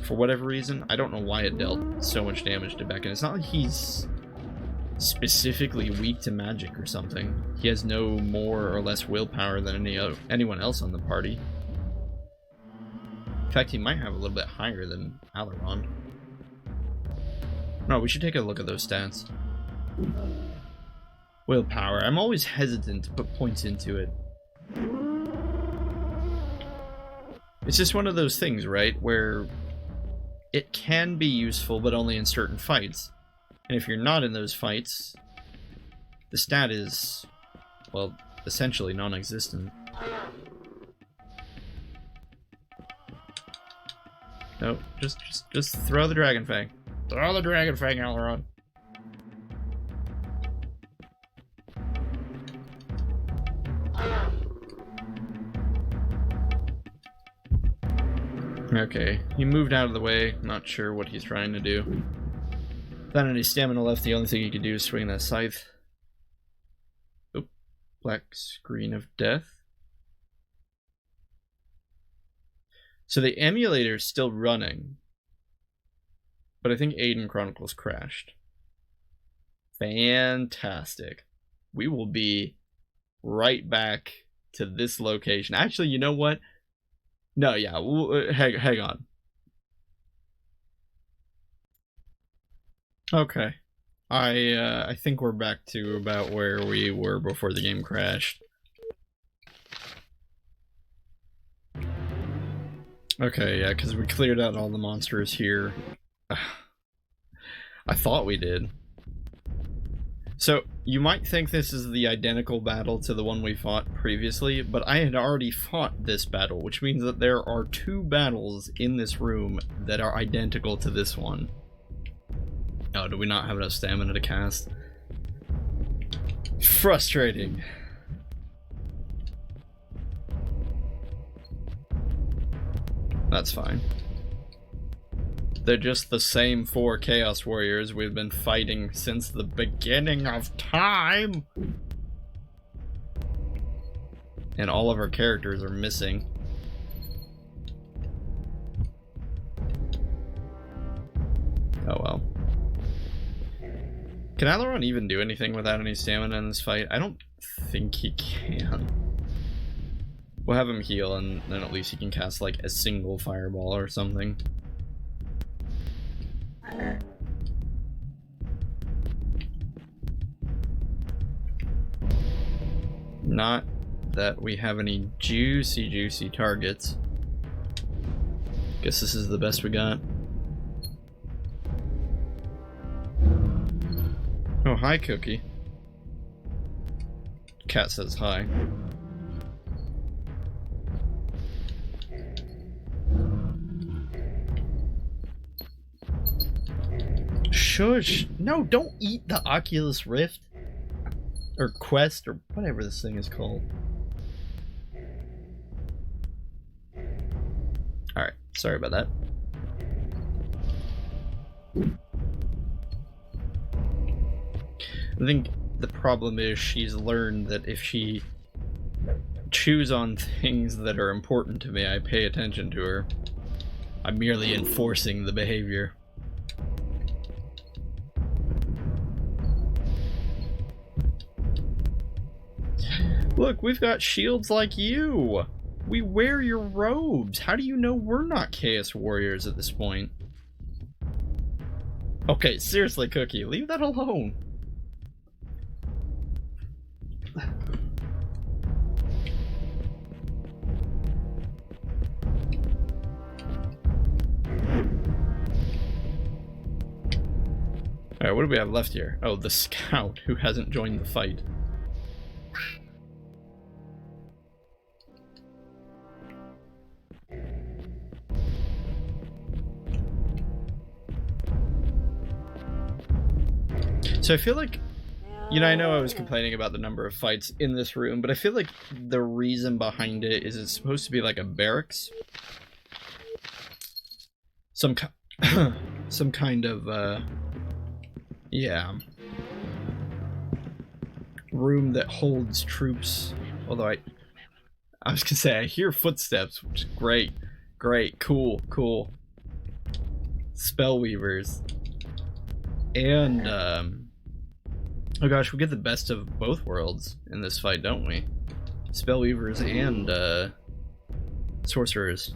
For whatever reason. I don't know why it dealt so much damage to Beckon. It's not like he's specifically weak to magic or something. He has no more or less willpower than anyone else on the party. In fact, he might have a little bit higher than Alaron. No, we should take a look at those stats. Willpower. I'm always hesitant to put points into it. It's just one of those things, right, where it can be useful, but only in certain fights. And if you're not in those fights, the stat is, well, essentially non-existent. No, just throw the Dragon Fang. Throw the Dragon Fang, Alaron. Okay, he moved out of the way. Not sure what he's trying to do. Without any stamina left, the only thing he could do is swing that scythe. Oop. Black screen of death. So the emulator's still running. But I think Aidyn Chronicles crashed. Fantastic. We will be right back to this location. Actually, you know what? No, yeah, hang on. Okay. I think we're back to about where we were before the game crashed. Okay, yeah, because we cleared out all the monsters here. I thought we did. So, you might think this is the identical battle to the one we fought previously, but I had already fought this battle, which means that there are 2 battles in this room that are identical to this one. Oh, do we not have enough stamina to cast? Frustrating. That's fine. They're just the same 4 Chaos Warriors we've been fighting since the beginning of time! And all of our characters are missing. Oh well. Can Alaron even do anything without any stamina in this fight? I don't think he can. We'll have him heal, and then at least he can cast like a single fireball or something. Not that we have any juicy targets. Guess this is the best we got. Oh, hi, Cookie. Cat says hi. Shush! No, don't eat the Oculus Rift. Or Quest, or whatever this thing is called. Alright, sorry about that. I think the problem is she's learned that if she chews on things that are important to me, I pay attention to her. I'm merely enforcing the behavior. Look, we've got shields like you! We wear your robes! How do you know we're not Chaos Warriors at this point? Okay, seriously, Cookie, leave that alone! Alright, what do we have left here? Oh, the scout, who hasn't joined the fight. So I feel like, you know, I know I was complaining about the number of fights in this room, but I feel like the reason behind it is it's supposed to be like a barracks. Some kind of, yeah, room that holds troops. Although I was gonna say, I hear footsteps, which is great. Great, cool. Spellweavers. And, oh gosh, we get the best of both worlds in this fight, don't we? Spellweavers and, sorcerers.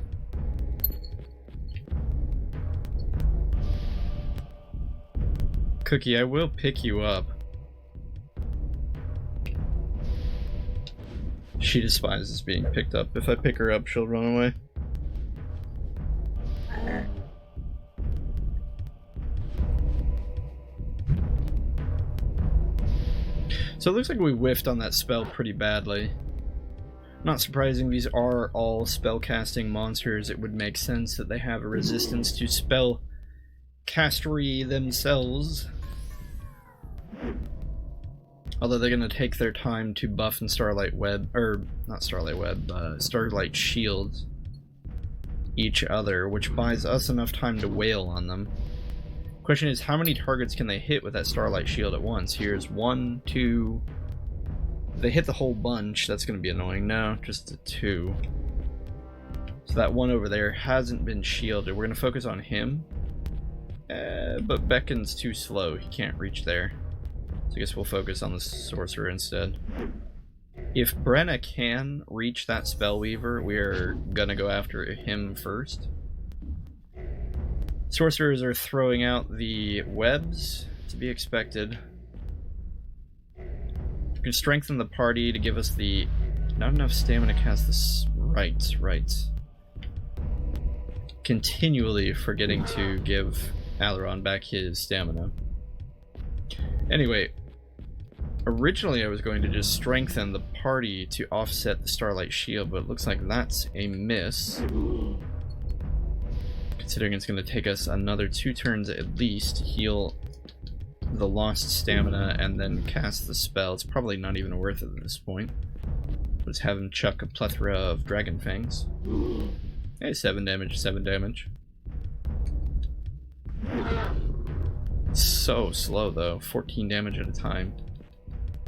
Cookie, I will pick you up. She despises being picked up. If I pick her up, she'll run away. So it looks like we whiffed on that spell pretty badly. Not surprising, these are all spellcasting monsters. It would make sense that they have a resistance to spell castery themselves. Although they're gonna take their time to buff and Starlight Web, or not Starlight Web, Starlight Shields each other, which buys us enough time to wail on them. Question is, how many targets can they hit with that Starlight Shield at once? Here's 1, 2. If they hit the whole bunch, that's gonna be annoying. No, just a 2. So that one over there hasn't been shielded. We're gonna focus on him. But Beckon's too slow. He can't reach there. So I guess we'll focus on the sorcerer instead. If Brenna can reach that Spellweaver, we're gonna go after him first. Sorcerers are throwing out the webs, to be expected. We can strengthen the party to give us the... Not enough stamina to cast this. Right. Continually forgetting to give Alaron back his stamina. Anyway, originally I was going to just strengthen the party to offset the Starlight Shield, but it looks like that's a miss. Considering it's going to take us another 2 turns at least to heal the lost stamina and then cast the spell. It's probably not even worth it at this point. Let's have him chuck a plethora of Dragon Fangs. Hey, 7 damage, 7 damage. So slow though, 14 damage at a time.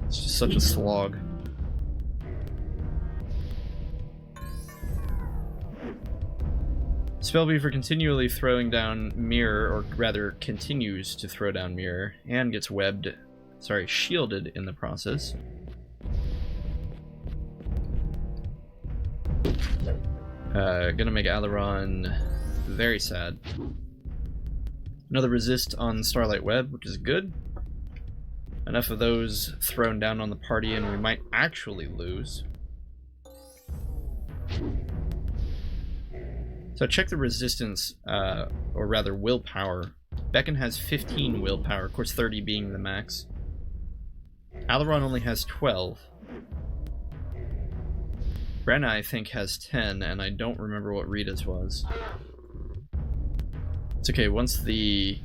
It's just such a slog. Spellweaver continually throwing down Mirror, or rather continues to throw down Mirror, and gets shielded in the process. Gonna make Alaron very sad. Another resist on Starlight Web, which is good. Enough of those thrown down on the party and we might actually lose. So check the resistance, or rather willpower. Beckon has 15 willpower, of course 30 being the max. Alaron only has 12. Brenna, I think, has 10, and I don't remember what Rita's was. It's okay, once the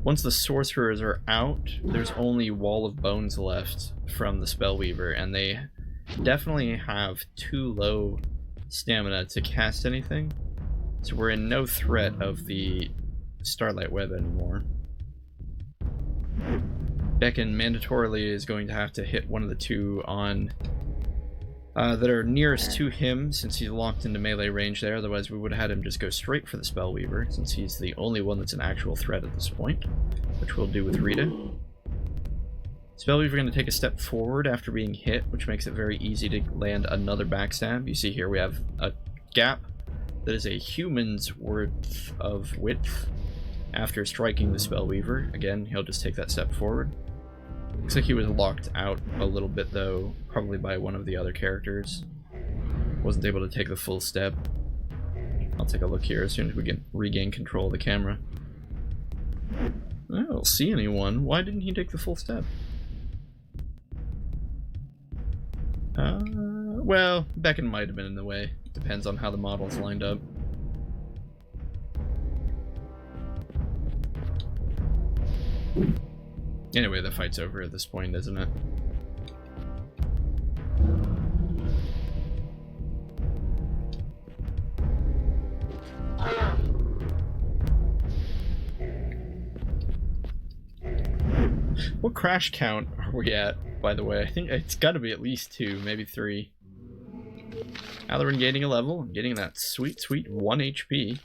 sorcerers are out, there's only Wall of Bones left from the Spellweaver, and they definitely have too low stamina to cast anything. So we're in no threat of the Starlight Web anymore. Beckon mandatorily is going to have to hit one of the 2 on that are nearest to him, since he's locked into melee range there. Otherwise we would have had him just go straight for the Spellweaver, since he's the only one that's an actual threat at this point, which we'll do with Rita. Spellweaver going to take a step forward after being hit, which makes it very easy to land another backstab. You see here we have a gap that is a human's worth of width after striking the Spellweaver. Again, he'll just take that step forward. Looks like he was locked out a little bit though, probably by one of the other characters. Wasn't able to take the full step. I'll take a look here as soon as we can regain control of the camera. I don't see anyone. Why didn't he take the full step? Well, Beckon might have been in the way. Depends on how the model's lined up. Anyway, the fight's over at this point, isn't it? What crash count are we at, by the way? I think it's got to be at least 2, maybe 3. Alaron gaining a level, getting that sweet, sweet 1 HP.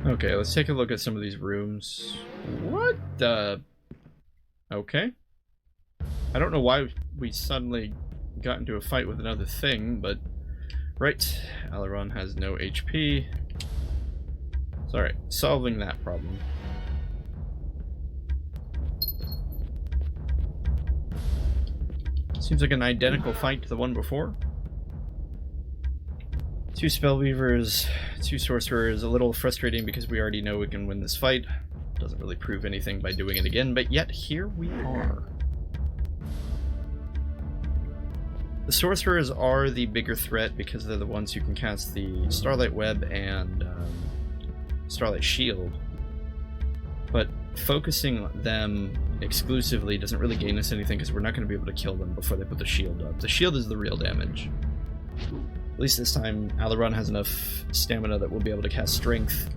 Okay, let's take a look at some of these rooms. What the... Okay. I don't know why we suddenly got into a fight with another thing, but... Right, Alaron has no HP. Sorry, solving that problem. Seems like an identical fight to the one before. 2 Spellweavers, 2 Sorcerers, a little frustrating because we already know we can win this fight. Doesn't really prove anything by doing it again, but yet here we are. The Sorcerers are the bigger threat because they're the ones who can cast the Starlight Web and Starlight Shield. But focusing them exclusively doesn't really gain us anything because we're not going to be able to kill them before they put the shield up. The shield is the real damage. At least this time, Alaron has enough stamina that we'll be able to cast Strength,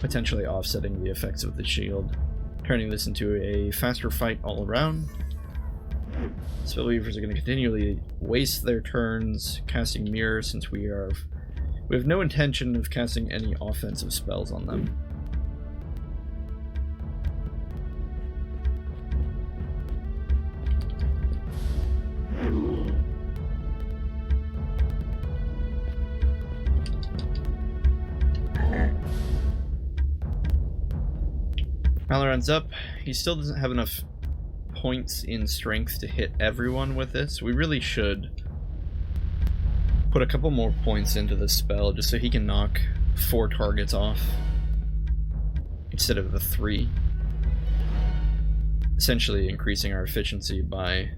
potentially offsetting the effects of the shield, turning this into a faster fight all around. Spellweavers are going to continually waste their turns casting Mirror since we have no intention of casting any offensive spells on them. Alaron's up. He still doesn't have enough points in strength to hit everyone with this. We really should put a couple more points into the spell just so he can knock 4 targets off instead of the 3. Essentially increasing our efficiency by,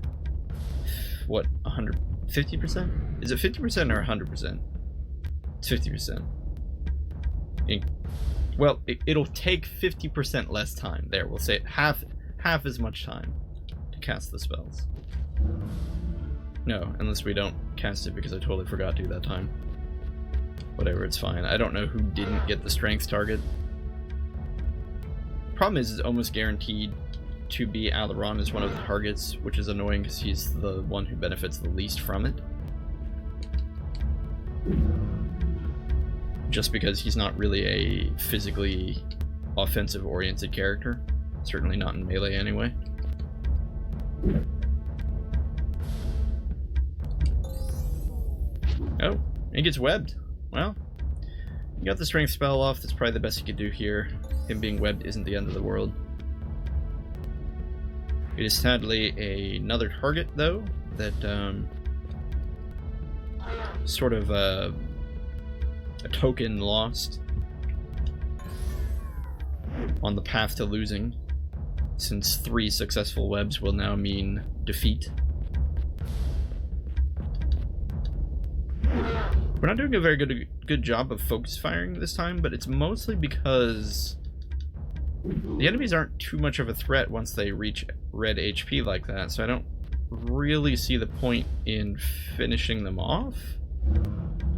what, 150%? Is it 50% or 100%? It's 50%. Well, it'll take 50% less time. There, we'll say half as much time to cast the spells. No, unless we don't cast it because I totally forgot to that time. Whatever, it's fine. I don't know who didn't get the strength target. Problem is, it's almost guaranteed to be Alaron as one of the targets, which is annoying because he's the one who benefits the least from it. Just because he's not really a physically offensive-oriented character. Certainly not in melee anyway. Oh, he gets webbed. Well, you got the strength spell off. That's probably the best you could do here. Him being webbed isn't the end of the world. It is sadly another target, though, that sort of a token lost on the path to losing, since 3 successful webs will now mean defeat. We're not doing a very good job of focus firing this time, but it's mostly because the enemies aren't too much of a threat once they reach red HP like that, so I don't really see the point in finishing them off.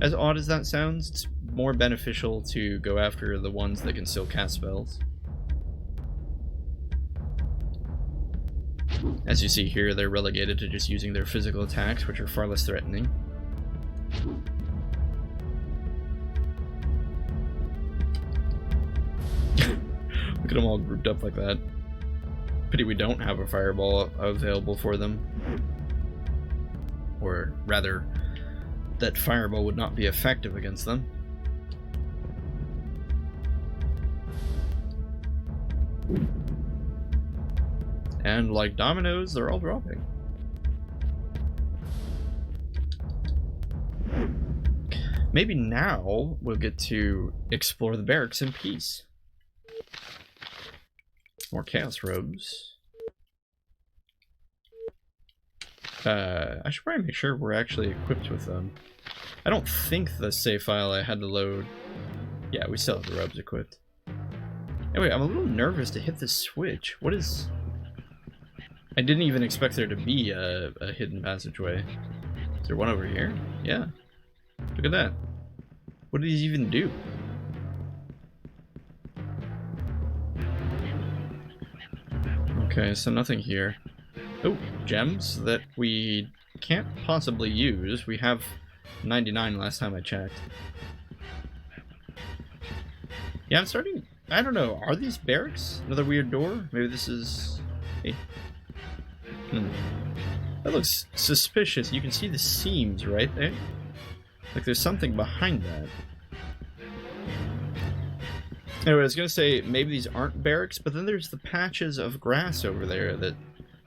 As odd as that sounds, it's more beneficial to go after the ones that can still cast spells. As you see here, they're relegated to just using their physical attacks, which are far less threatening. Look at them all grouped up like that. Pity we don't have a fireball available for them. Or rather, that fireball would not be effective against them. And like dominoes, they're all dropping. Maybe now we'll get to explore the barracks in peace. More chaos robes. I should probably make sure we're actually equipped with them. I don't think the save file I had to load... Yeah, we still have the robes equipped. Anyway, I'm a little nervous to hit this switch. What is... I didn't even expect there to be a hidden passageway. Is there one over here? Yeah. Look at that. What did he even do? Okay, so nothing here. Oh, gems that we can't possibly use. We have 99 last time I checked. Yeah, I'm starting... I don't know. Are these barracks? Another weird door? Maybe this is... Hey. That looks suspicious. You can see the seams right there. Like there's something behind that. Anyway, I was going to say maybe these aren't barracks, but then there's the patches of grass over there that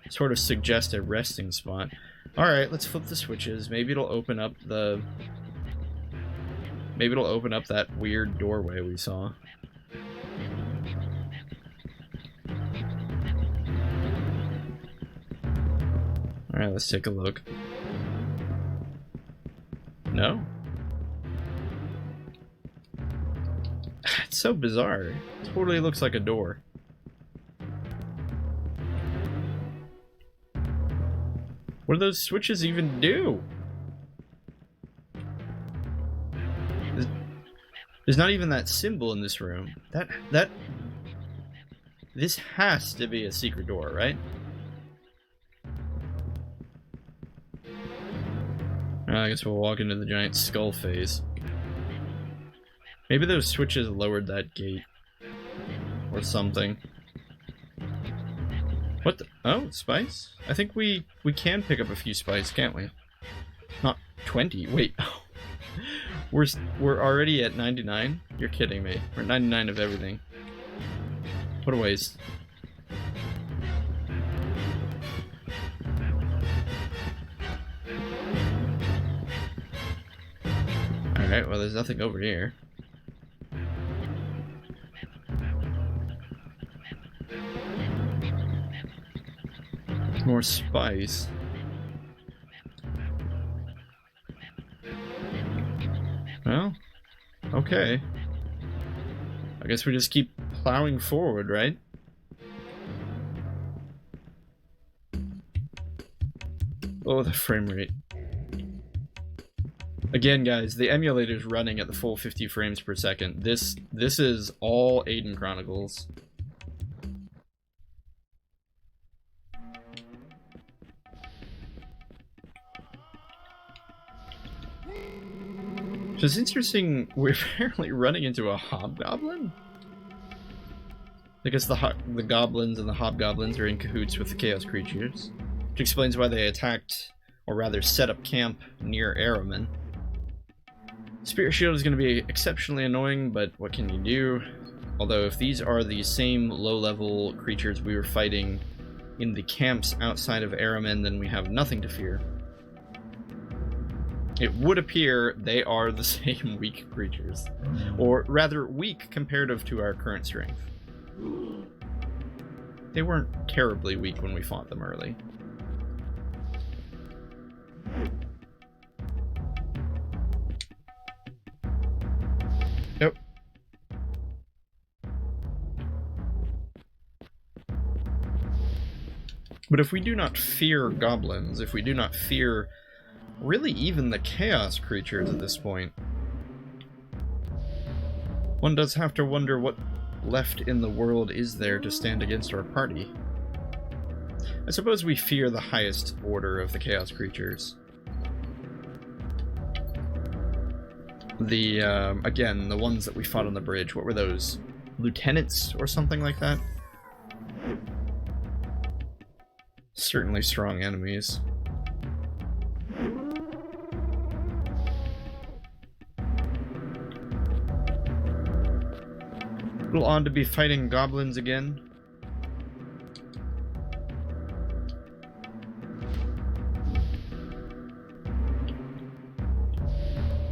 sort of suggest a resting spot. Alright, let's flip the switches. Maybe it'll open up the... Maybe it'll open up that weird doorway we saw. Alright, let's take a look. No? It's so bizarre. It totally looks like a door. What do those switches even do? There's not even that symbol in this room. This has to be a secret door, right? I guess we'll walk into the giant skull phase. Maybe those switches lowered that gate. Or something. What the... Oh, spice? I think we can pick up a few spice, can't we? Not 20. Wait. We're already at 99? You're kidding me. We're 99 of everything. What a waste. Alright, well, there's nothing over here. More spice. Well, okay. I guess we just keep plowing forward, right? Oh, the frame rate. Again, guys, the emulator's running at the full 50 frames per second. This is all Aidyn Chronicles. So it's interesting, we're apparently running into a hobgoblin? I guess the goblins and the hobgoblins are in cahoots with the chaos creatures, which explains why they attacked, or rather set up camp near Alaron. Spirit Shield is going to be exceptionally annoying, but what can you do? Although if these are the same low-level creatures we were fighting in the camps outside of Alaron, then we have nothing to fear. It would appear they are the same weak creatures. Or rather, weak comparative to our current strength. They weren't terribly weak when we fought them early. Nope. But if we do not fear goblins, if we do not fear really even the chaos creatures at this point, one does have to wonder what left in the world is there to stand against our party. I suppose we fear the highest order of the chaos creatures. The, again, the ones that we fought on the bridge, what were those? Lieutenants or something like that? Certainly strong enemies. A little odd to be fighting goblins again.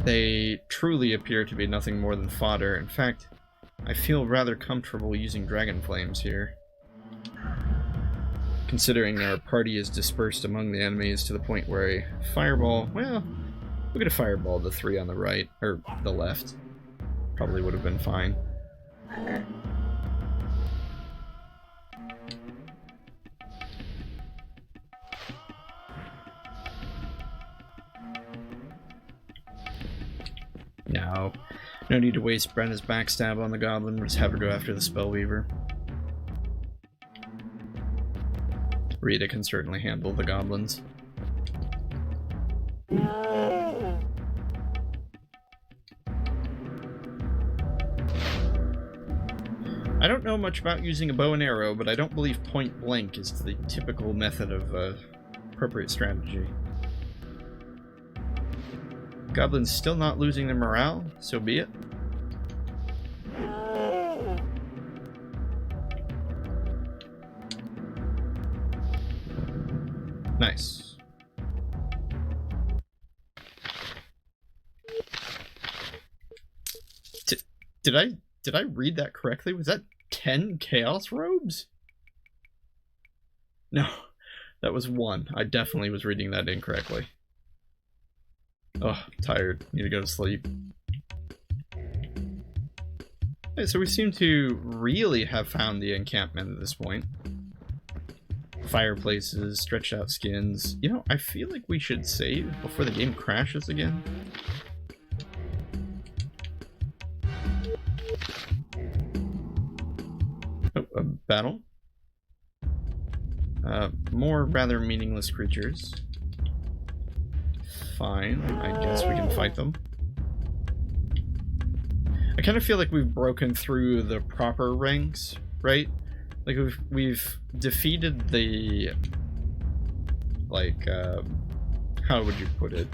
They truly appear to be nothing more than fodder. In fact, I feel rather comfortable using dragon flames here, considering our party is dispersed among the enemies to the point where a fireball, well, we could have fireballed the three on the right, or the left. Probably would have been fine. No need to waste Brenna's backstab on the goblin. We'll just have her go after the Spellweaver. Rita can certainly handle the goblins. I don't know much about using a bow and arrow, but I don't believe point blank is the typical method of appropriate strategy. Goblins still not losing their morale, so be it. Nice. Did I read that correctly? Was that 10 chaos robes? No, that was 1. I definitely was reading that incorrectly. Oh, tired. Need to go to sleep. Okay, so we seem to really have found the encampment at this point. Fireplaces, stretched out skins. You know, I feel like we should save before the game crashes again. Oh, a battle. More rather meaningless creatures. Fine, I guess we can fight them. I kind of feel like we've broken through the proper ranks, right? Like we've defeated the, like, how would you put it?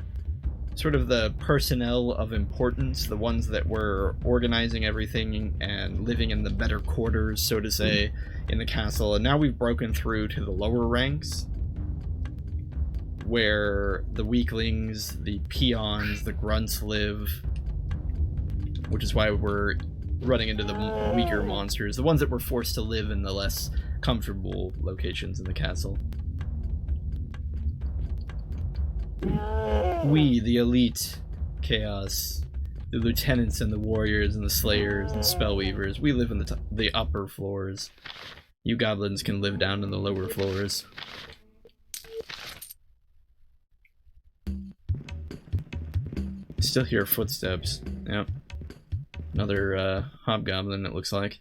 sort of the personnel of importance, the ones that were organizing everything and living in the better quarters, so to say, in the castle. And now we've broken through to the lower ranks, where the weaklings, the peons, the grunts live, which is why we're running into the weaker monsters, the ones that were forced to live in the less comfortable locations in the castle. We, the elite chaos, the lieutenants and the warriors and the slayers and the spellweavers, we live in the upper floors. You goblins can live down in the lower floors. Still hear footsteps. Yep. Another hobgoblin, it looks like.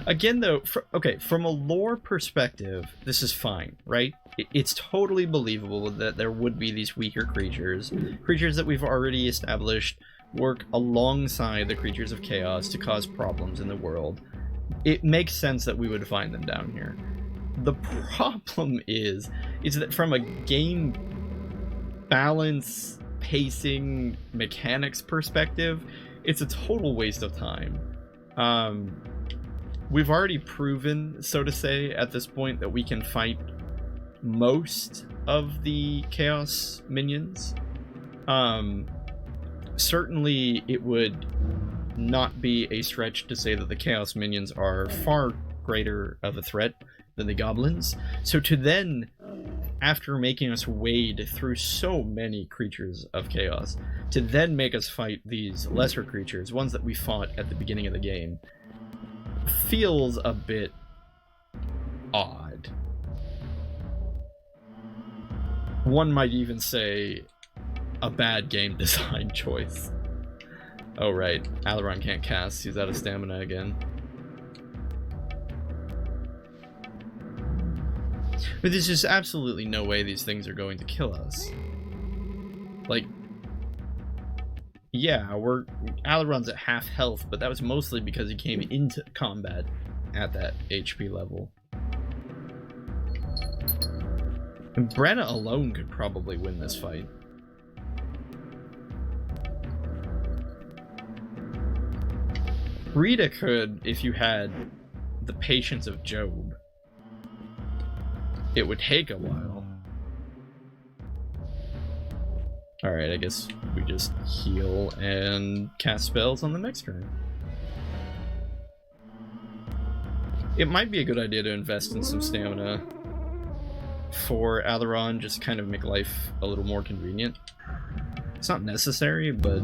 Again, though, okay, from a lore perspective, this is fine, right? It's totally believable that there would be these weaker creatures. Creatures that we've already established work alongside the creatures of chaos to cause problems in the world. It makes sense that we would find them down here. The problem is that from a game balance, pacing, mechanics perspective, it's a total waste of time. We've already proven, so to say, at this point that we can fight most of the chaos minions. Certainly it would not be a stretch to say that the chaos minions are far greater of a threat than the goblins. So to then, after making us wade through so many creatures of chaos, to then make us fight these lesser creatures, ones that we fought at the beginning of the game, feels a bit odd. One might even say a bad game design choice. Oh right, Alaron can't cast, he's out of stamina again. But there's just absolutely no way these things are going to kill us. Like, yeah, Alaron's at half health, but that was mostly because he came into combat at that HP level. And Brenna alone could probably win this fight. Rita could if you had the patience of Job. It would take a while. Alright, I guess we just heal and cast spells on the next turn. It might be a good idea to invest in some stamina for Alaron, just kind of make life a little more convenient. It's not necessary, but...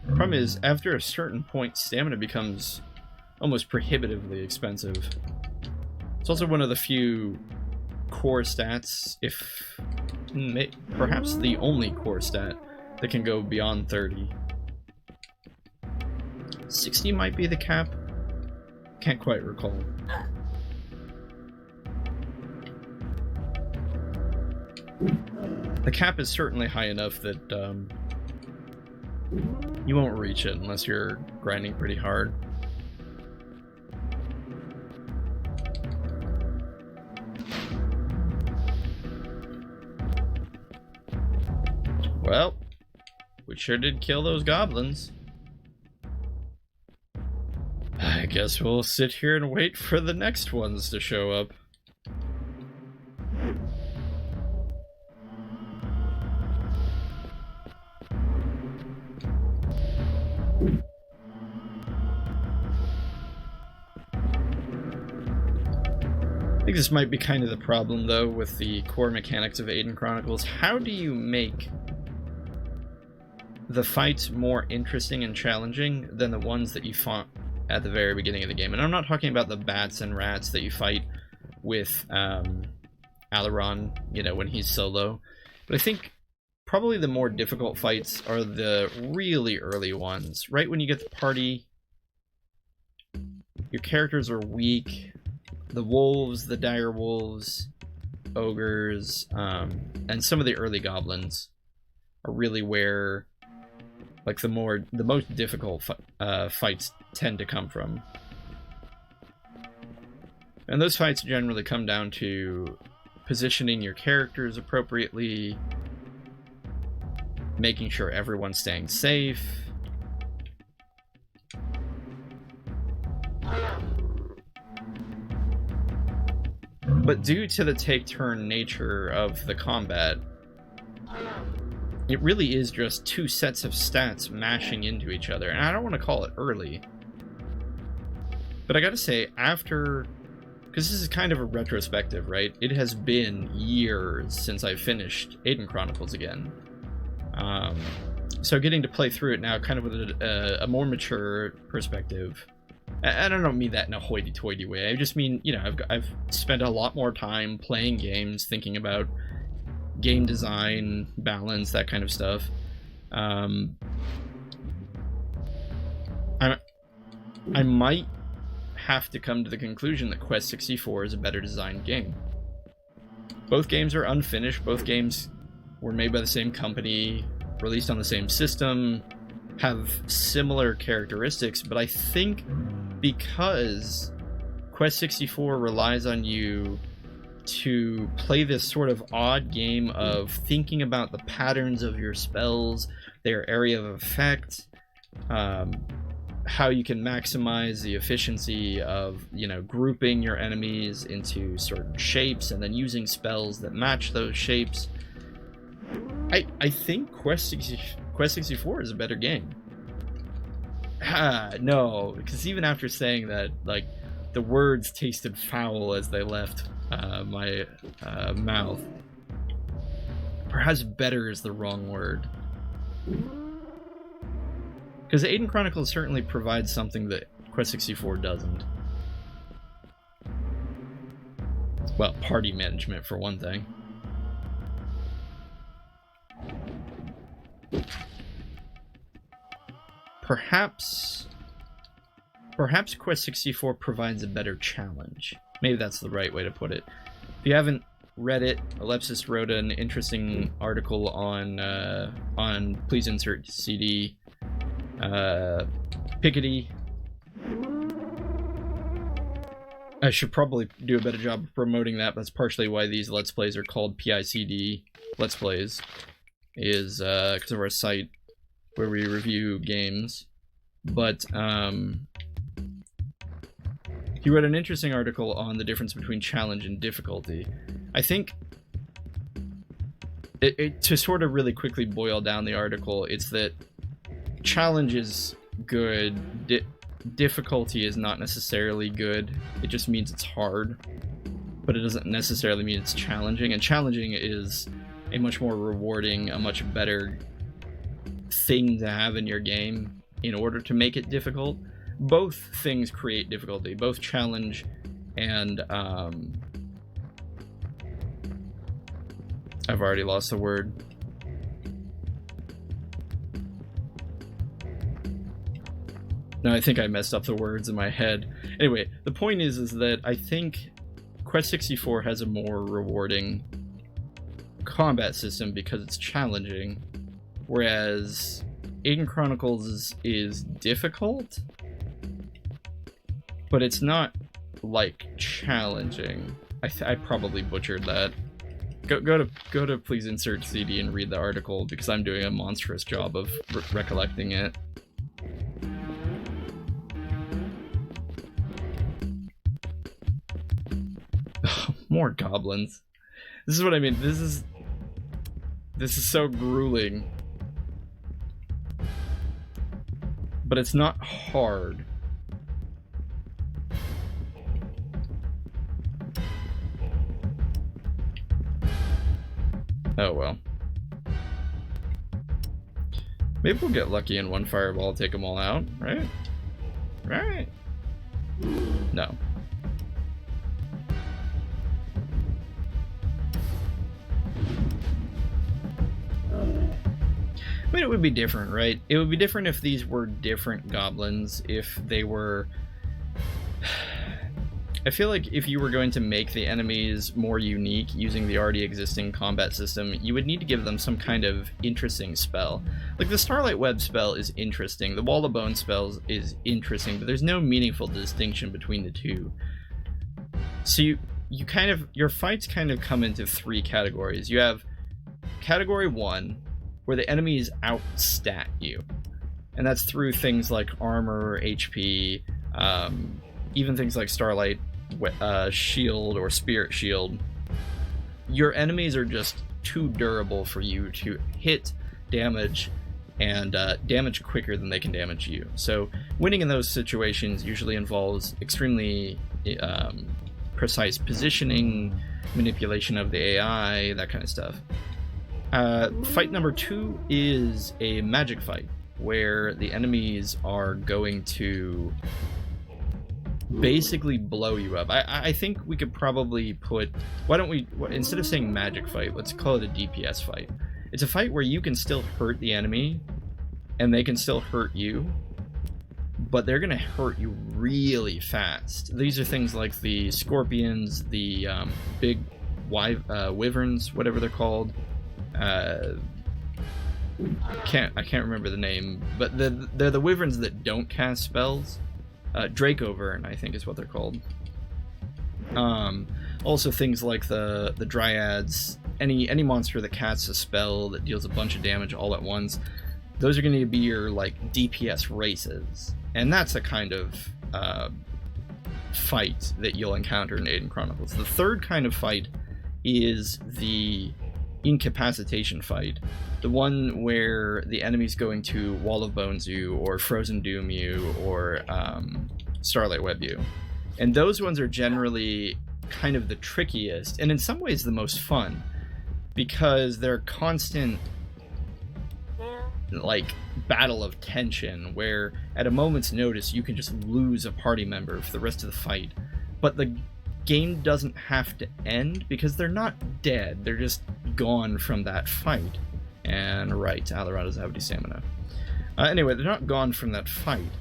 The problem is, after a certain point, stamina becomes almost prohibitively expensive. It's also one of the few core stats, if perhaps the only core stat, that can go beyond 30. 60 might be the cap. Can't quite recall. The cap is certainly high enough that you won't reach it unless you're grinding pretty hard. Well, we sure did kill those goblins. I guess we'll sit here and wait for the next ones to show up. I think this might be kind of the problem, though, with the core mechanics of Aidyn Chronicles. How do you make the fights more interesting and challenging than the ones that you fought at the very beginning of the game? And I'm not talking about the bats and rats that you fight with Alaron, you know, when he's solo. But I think probably the more difficult fights are the really early ones. Right when you get the party, your characters are weak. The wolves, the dire wolves, ogres, and some of the early goblins are really where like the most difficult fights tend to come from. And those fights generally come down to positioning your characters appropriately, making sure everyone's staying safe. But due to the take-turn nature of the combat, it really is just two sets of stats mashing into each other. And I don't want to call it early, but I gotta say, after... because this is kind of a retrospective, right? It has been years since I finished Aidyn Chronicles again. So getting to play through it now kind of with a more mature perspective. I don't mean that in a hoity-toity way. I just mean, you know, I've spent a lot more time playing games, thinking about game design, balance, that kind of stuff. I might have to come to the conclusion that Quest 64 is a better designed game. Both games are unfinished. Both games were made by the same company, released on the same system, have similar characteristics, but I think because Quest 64 relies on you to play this sort of odd game of thinking about the patterns of your spells, their area of effect, how you can maximize the efficiency of, you know, grouping your enemies into certain shapes and then using spells that match those shapes. I think Quest 64 is a better game. No, because even after saying that, like, the words tasted foul as they left my mouth. Perhaps better is the wrong word. Because Aidyn Chronicles certainly provides something that Quest 64 doesn't. Well, party management for one thing. Perhaps Quest 64 provides a better challenge. Maybe that's the right way to put it. If you haven't read it, Alepsis wrote an interesting article on Please Insert CD, PICD. I should probably do a better job of promoting that. That's partially why these Let's Plays are called PICD Let's Plays, is because of our site where we review games. But he wrote an interesting article on the difference between challenge and difficulty. I think to sort of really quickly boil down the article, it's that challenge is good, difficulty is not necessarily good. It just means it's hard, but it doesn't necessarily mean it's challenging. And challenging is a much more rewarding, a much better thing to have in your game in order to make it difficult. Both things create difficulty, both challenge and I've already lost the word. No, I think I messed up the words in my head. Anyway, the point is that I think Quest 64 has a more rewarding combat system because it's challenging, whereas Aidyn Chronicles is difficult, but it's not, like, challenging. I probably butchered that. Go to Please Insert CD and read the article, because I'm doing a monstrous job of recollecting it. More goblins. This is what I mean. This is so grueling. But it's not hard. Oh well. Maybe we'll get lucky in one fireball, take them all out, right? Right? No. I mean, it would be different, right? It would be different if these were different goblins, if they were I feel like if you were going to make the enemies more unique using the already existing combat system, you would need to give them some kind of interesting spell. Like, the Starlight Web spell is interesting, the Wall of Bone spell is interesting, but there's no meaningful distinction between the two. So you kind of, your fights kind of come into three categories. You have category 1, where the enemies outstat you, and that's through things like armor, HP, even things like Starlight Shield or Spirit Shield. Your enemies are just too durable for you to hit, damage, and damage quicker than they can damage you. So winning in those situations usually involves extremely precise positioning, manipulation of the AI, that kind of stuff. Fight number 2 is a magic fight, where the enemies are going to basically blow you up. I think we could probably put, why don't we, instead of saying magic fight, let's call it a DPS fight. It's a fight where you can still hurt the enemy and they can still hurt you, but they're gonna hurt you really fast. These are things like the scorpions, the big wyverns, whatever they're called. I can't remember the name, but they're the wyverns that don't cast spells. Dracovern, I think is what they're called. Also things like the dryads, any monster that casts a spell that deals a bunch of damage all at once, those are going to be your like DPS races, and that's a kind of fight that you'll encounter in Aidyn Chronicles. The third kind of fight is the incapacitation fight, the one where the enemy's going to Wall of Bones you, or Frozen Doom you, or Starlight Web you. And those ones are generally kind of the trickiest, and in some ways the most fun, because they're constant like battle of tension, where at a moment's notice you can just lose a party member for the rest of the fight. But the game doesn't have to end, because they're not dead, they're just gone from that fight. And right, Alaron doesn't have any stamina. Anyway, they're not gone from that fight.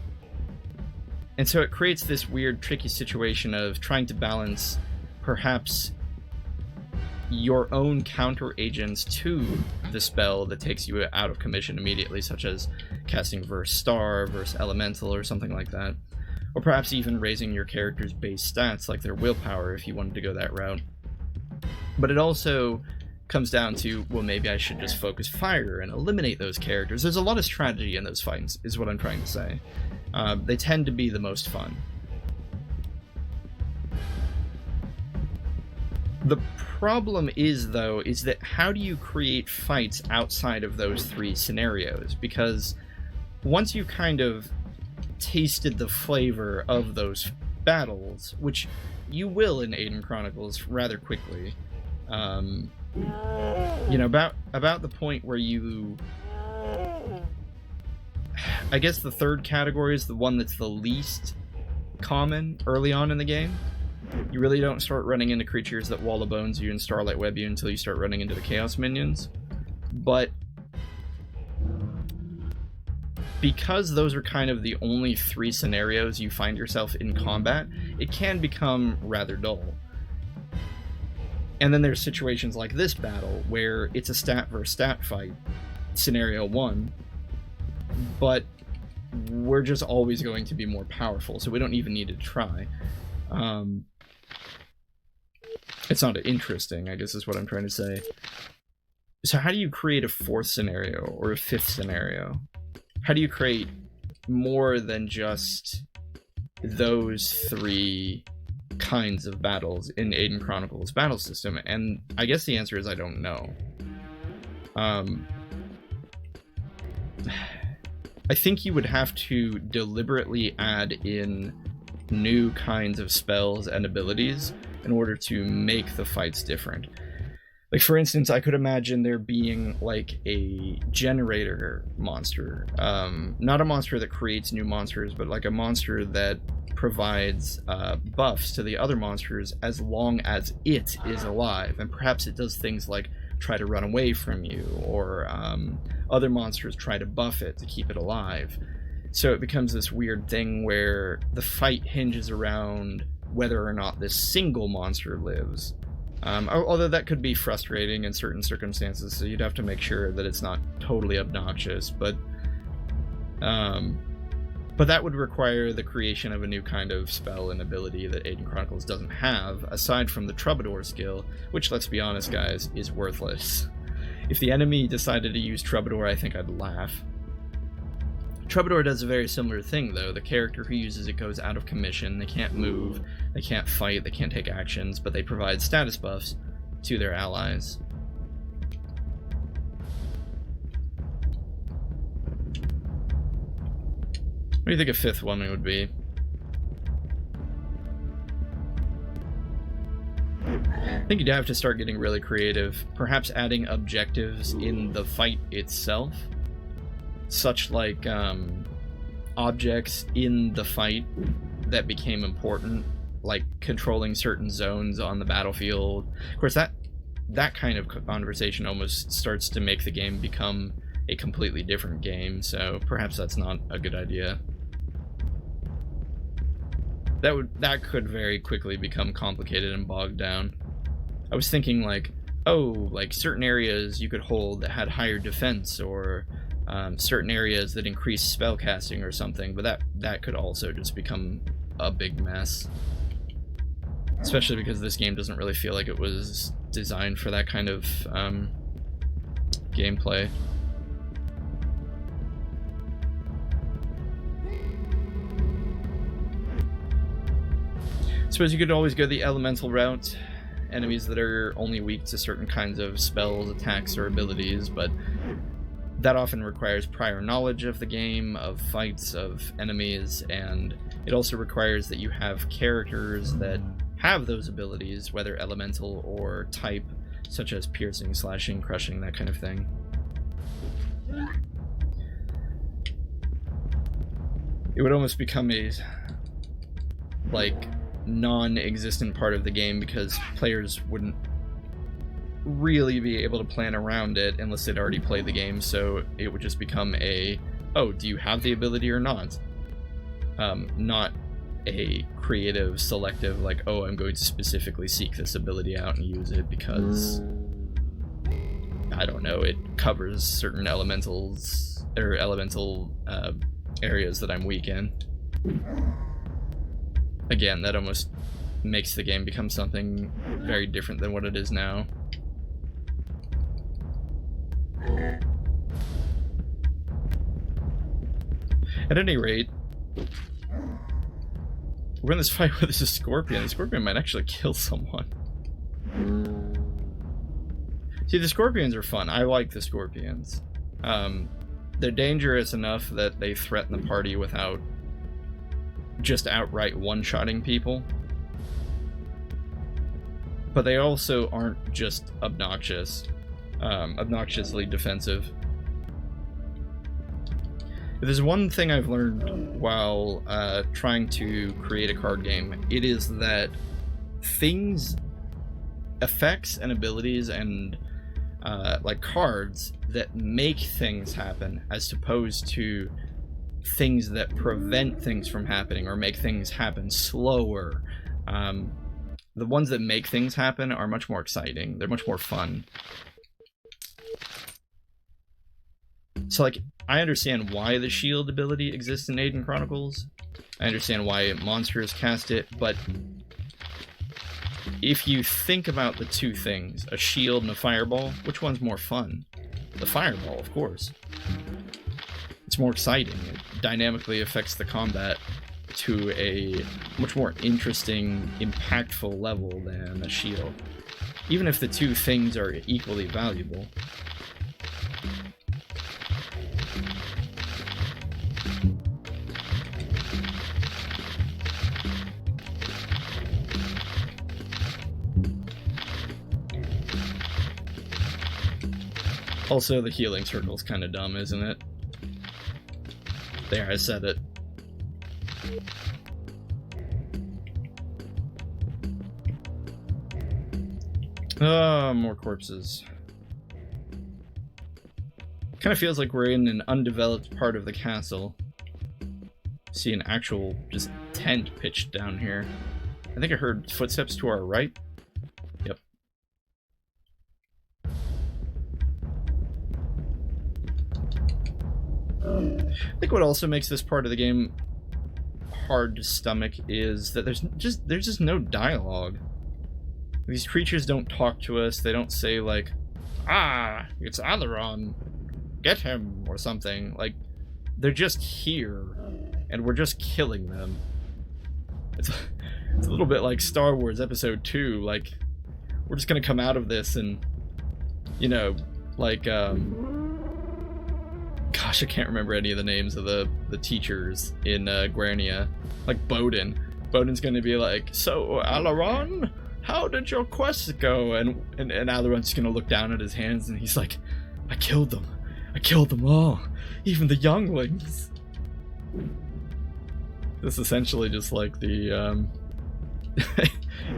And so it creates this weird, tricky situation of trying to balance perhaps your own counter agents to the spell that takes you out of commission immediately, such as casting Verse Star, Verse Elemental, or something like that. Or perhaps even raising your character's base stats, like their willpower, if you wanted to go that route. But it also comes down to, well, maybe I should just focus fire and eliminate those characters. There's a lot of strategy in those fights, is what I'm trying to say. They tend to be the most fun. The problem is, though, is that how do you create fights outside of those three scenarios? Because once you kind of tasted the flavor of those battles, which you will in Aidyn Chronicles rather quickly, you know, about the point where you, I guess the third category is the one that's the least common early on in the game. You really don't start running into creatures that Wall of Bones you and Starlight Web you until you start running into the Chaos Minions. But because those are kind of the only three scenarios you find yourself in combat, it can become rather dull. And then there's situations like this battle, where it's a stat versus stat fight, scenario 1, but we're just always going to be more powerful, so we don't even need to try. It's not interesting, I guess is what I'm trying to say. So how do you create a fourth scenario, or a fifth scenario? How do you create more than just those three kinds of battles in Aidyn Chronicles' battle system? And I guess the answer is I don't know. I think you would have to deliberately add in new kinds of spells and abilities in order to make the fights different. Like, for instance, I could imagine there being like a generator monster. Not a monster that creates new monsters, but like a monster that provides buffs to the other monsters as long as it is alive. And perhaps it does things like try to run away from you, or other monsters try to buff it to keep it alive. So it becomes this weird thing where the fight hinges around whether or not this single monster lives. Although that could be frustrating in certain circumstances, so you'd have to make sure that it's not totally obnoxious, but that would require the creation of a new kind of spell and ability that Aidyn Chronicles doesn't have, aside from the Troubadour skill, which, let's be honest guys, is worthless. If the enemy decided to use Troubadour, I think I'd laugh. Troubadour does a very similar thing, though. The character who uses it goes out of commission, they can't move, they can't fight, they can't take actions, but they provide status buffs to their allies. What do you think a fifth one would be? I think you'd have to start getting really creative, perhaps adding objectives in the fight itself, such like objects in the fight that became important, like controlling certain zones on the battlefield. Of course, that kind of conversation almost starts to make the game become a completely different game, so perhaps that's not a good idea. That could very quickly become complicated and bogged down. I was thinking like, oh, like certain areas you could hold that had higher defense, or certain areas that increased spellcasting or something, but that could also just become a big mess. Especially because this game doesn't really feel like it was designed for that kind of gameplay. I suppose you could always go the elemental route, enemies that are only weak to certain kinds of spells, attacks, or abilities, but that often requires prior knowledge of the game, of fights, of enemies, and it also requires that you have characters that have those abilities, whether elemental or type, such as piercing, slashing, crushing, that kind of thing. It would almost become a, like, non-existent part of the game because players wouldn't really be able to plan around it unless they'd already played the game, so it would just become a, oh, do you have the ability or not? Not a creative, selective, like, oh, I'm going to specifically seek this ability out and use it because, I don't know, it covers certain elementals, or elemental areas that I'm weak in. Again, that almost makes the game become something very different than what it is now. At any rate, we're in this fight with this scorpion. The scorpion might actually kill someone. See, the scorpions are fun. I like the scorpions. They're dangerous enough that they threaten the party without just outright one-shotting people. But they also aren't just obnoxious. Obnoxiously defensive. If there's one thing I've learned while trying to create a card game, it is that things, effects and abilities and like cards that make things happen as opposed to things that prevent things from happening or make things happen slower. The ones that make things happen are much more exciting. They're much more fun. So, like, I understand why the shield ability exists in Aidyn Chronicles. I understand why monsters cast it, but if you think about the two things, a shield and a fireball, which one's more fun? The fireball, of course. It's more exciting. It dynamically affects the combat to a much more interesting, impactful level than a shield. Even if the two things are equally valuable. Also, the healing circle's kind of dumb, isn't it? There, I said it. Oh, more corpses. Kind of feels like we're in an undeveloped part of the castle. See an actual just tent pitched down here. I think I heard footsteps to our right. Yep. I think what also makes this part of the game hard to stomach is that there's just no dialogue. These creatures don't talk to us. They don't say like, "Ah, it's Alaron, get him," or something. Like, they're just here, and we're just killing them. It's a little bit like Star Wars Episode 2. Like, we're just gonna come out of this and, you know, like, gosh, I can't remember any of the names of the teachers in Guernia. Like Bowden. Bowden's gonna be like, "So, Alaron, how did your quest go?" And Alaron's just gonna look down at his hands and he's like, I killed them all, even the younglings." This is essentially just like the,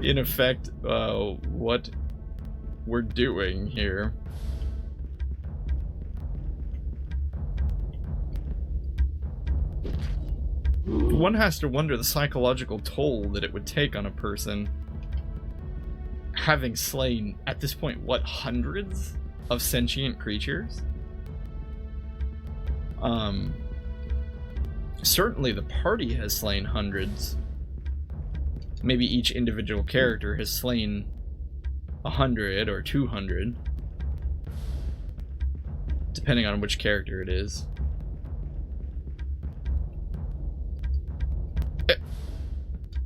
in effect, what we're doing here. One has to wonder the psychological toll that it would take on a person having slain, at this point, what, hundreds of sentient creatures? Certainly the party has slain hundreds. Maybe each individual character has slain 100 or 200, depending on which character it is.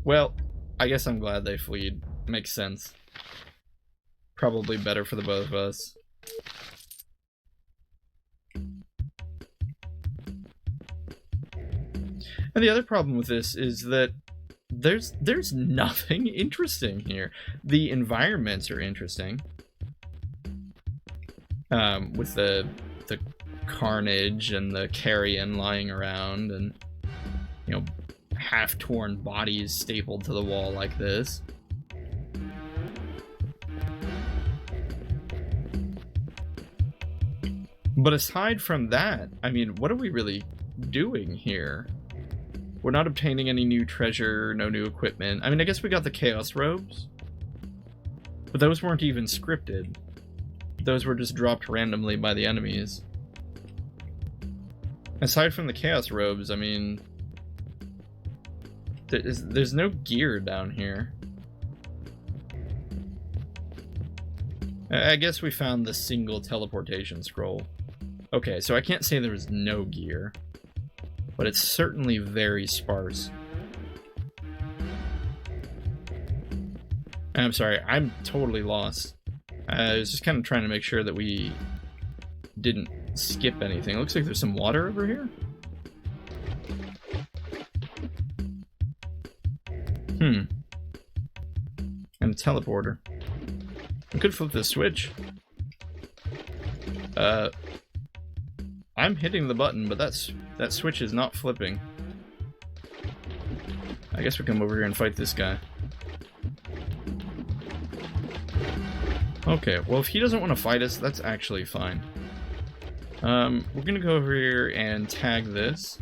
Well, I guess I'm glad they fled. Makes sense. Probably better for the both of us. And the other problem with this is that there's nothing interesting here. The environments are interesting. With the carnage and the carrion lying around and, you know, half-torn bodies stapled to the wall like this. But aside from that, I mean, what are we really doing here? We're not obtaining any new treasure, no new equipment. I mean, I guess we got the Chaos Robes, but those weren't even scripted. Those were just dropped randomly by the enemies. Aside from the Chaos Robes, I mean, there's no gear down here. I guess we found the single teleportation scroll. Okay, so I can't say there was no gear, but it's certainly very sparse. I'm sorry, I'm totally lost. I was just kind of trying to make sure that we didn't skip anything. It looks like there's some water over here. And a teleporter. I could flip the switch. I'm hitting the button, but that switch is not flipping. I guess we come over here and fight this guy. Okay, well, if he doesn't want to fight us, that's actually fine. We're gonna go over here and tag this,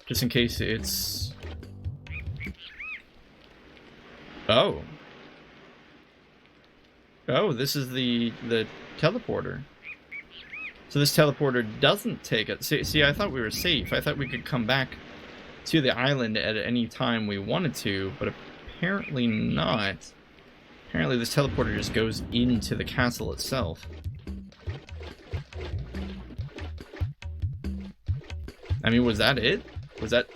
just in case it's... Oh. Oh, this is the teleporter. So this teleporter doesn't take it. See, I thought we were safe. I thought we could come back to the island at any time we wanted to, but apparently not. Apparently this teleporter just goes into the castle itself. I mean, was that it? Was that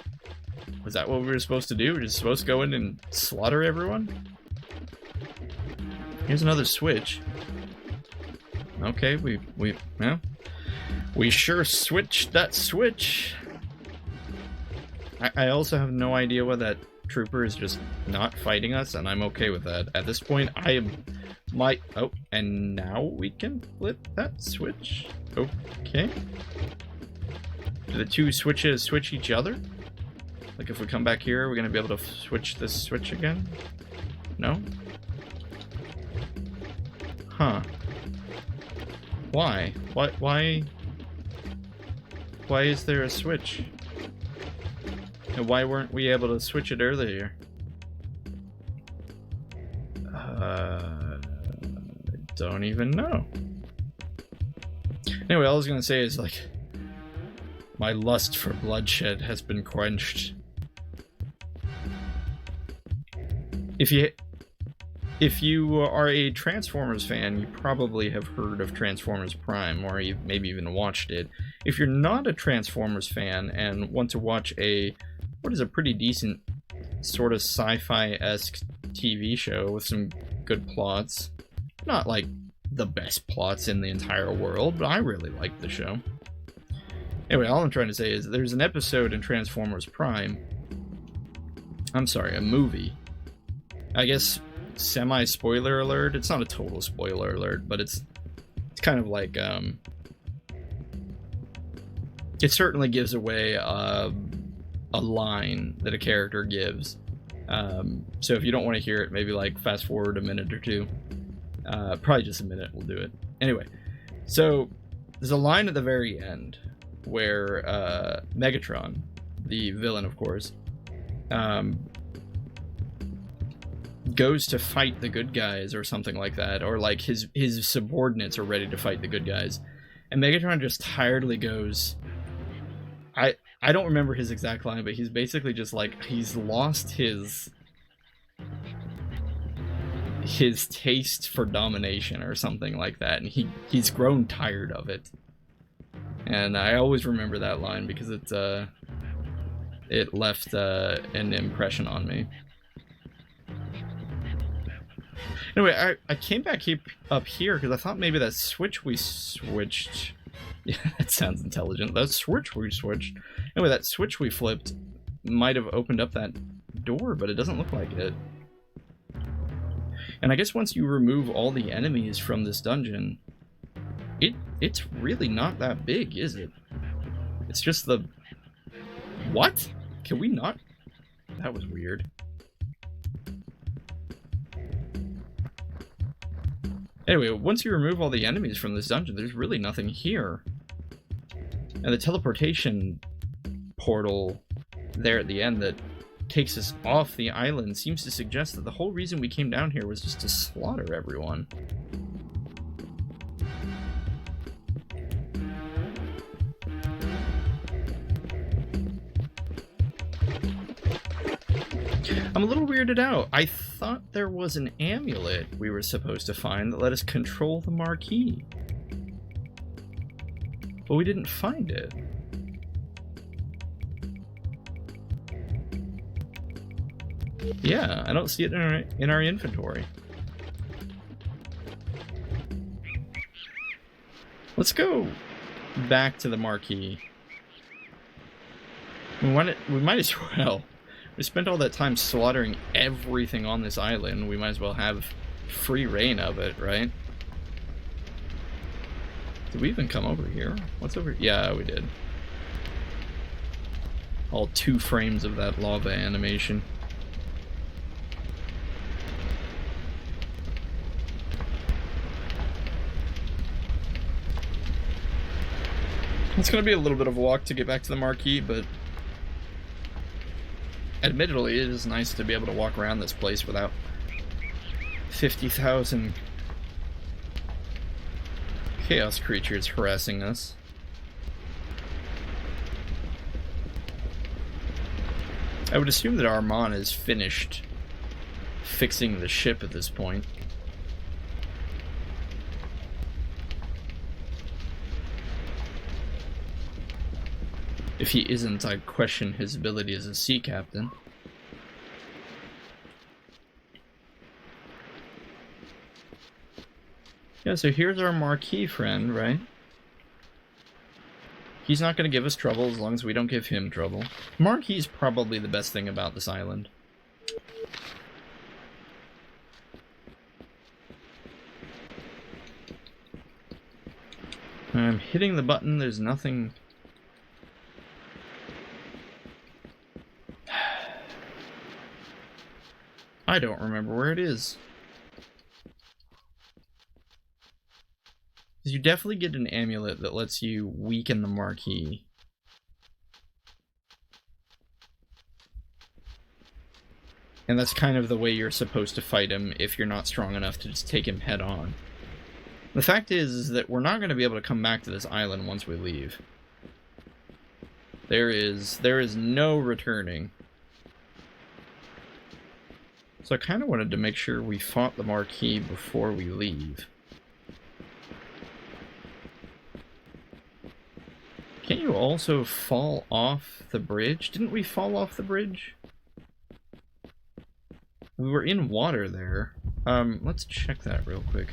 what we were supposed to do? We're just supposed to go in and slaughter everyone? Here's another switch. Okay, we sure switched that switch. I also have no idea why that trooper is just not fighting us, and I'm okay with that. At this point, I am... Oh, and now we can flip that switch? Okay. Do the two switches switch each other? Like, if we come back here, we're gonna be able to switch this switch again? No? Huh. Why? Why is there a switch? And why weren't we able to switch it earlier? don't even know. Anyway, all I was gonna say is, like, my lust for bloodshed has been quenched. If you are a Transformers fan, you probably have heard of Transformers Prime, or you've maybe even watched it. If you're not a Transformers fan and want to watch what is a pretty decent sort of sci-fi-esque TV show with some good plots, not like the best plots in the entire world, but I really like the show. Anyway, all I'm trying to say is there's an episode in Transformers Prime. I'm sorry, a movie. I guess semi-spoiler alert. It's not a total spoiler alert, but it's kind of like it certainly gives away a line that a character gives. So if you don't want to hear it, maybe like fast forward a minute or two. Probably just a minute will do it. Anyway, so there's a line at the very end where Megatron, the villain of course, goes to fight the good guys or something like that, or like his subordinates are ready to fight the good guys, and Megatron just tiredly goes, I don't remember his exact line, but he's basically just like, he's lost his taste for domination or something like that, and he's grown tired of it. And I always remember that line because it left an impression on me. Anyway, I came back up here because I thought maybe that switch we switched... Yeah, that sounds intelligent. That switch we switched... Anyway, that switch we flipped might have opened up that door, but it doesn't look like it. And I guess once you remove all the enemies from this dungeon, it's really not that big, is it? It's just the... What? Can we not... That was weird. Anyway, once you remove all the enemies from this dungeon, there's really nothing here. And the teleportation portal there at the end that takes us off the island seems to suggest that the whole reason we came down here was just to slaughter everyone. I'm a little weirded out. I thought there was an amulet we were supposed to find that let us control the marquee. But we didn't find it. Yeah, I don't see it in our inventory. Let's go back to the marquee. We might as well. We spent all that time slaughtering everything on this island. We might as well have free reign of it, right? Did we even come over here? What's over here? Yeah, we did. All 2 frames of that lava animation. It's going to be a little bit of a walk to get back to the marquee, but admittedly, it is nice to be able to walk around this place without 50,000 chaos creatures harassing us. I would assume that Armand is finished fixing the ship at this point. If he isn't, I question his ability as a sea captain. Yeah, so here's our marquee friend, right? He's not going to give us trouble as long as we don't give him trouble. Marquee's probably the best thing about this island. I'm hitting the button, there's nothing... I don't remember where it is. You definitely get an amulet that lets you weaken the marquee. And that's kind of the way you're supposed to fight him if you're not strong enough to just take him head on. The fact is that we're not going to be able to come back to this island once we leave. There is no returning. So I kind of wanted to make sure we fought the Marquis before we leave. Can't you also fall off the bridge? Didn't we fall off the bridge? We were in water there. Let's check that real quick.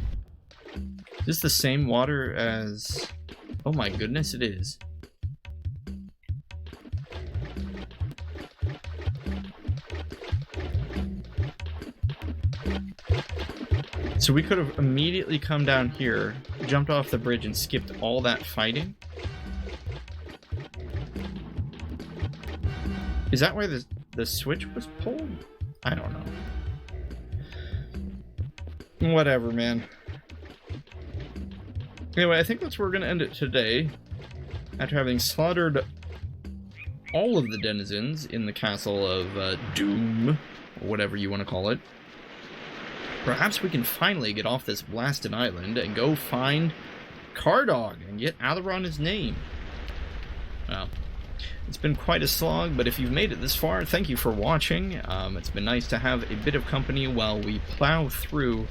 Is this the same water as... Oh my goodness, it is. So we could have immediately come down here, jumped off the bridge, and skipped all that fighting? Is that why the switch was pulled? I don't know. Whatever, man. Anyway, I think that's where we're going to end it today. After having slaughtered all of the denizens in the castle of Doom, or whatever you want to call it, perhaps we can finally get off this blasted island and go find Cardog and get Alaron his name. Well, it's been quite a slog, but if you've made it this far, thank you for watching. It's been nice to have a bit of company while we plow through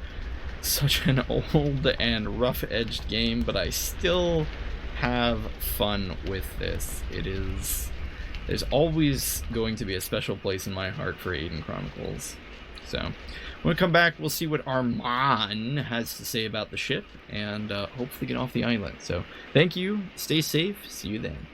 such an old and rough-edged game, but I still have fun with this. There's always going to be a special place in my heart for Aidyn Chronicles. So, when we come back, we'll see what Arman has to say about the ship, and hopefully get off the island. So, thank you, stay safe, see you then.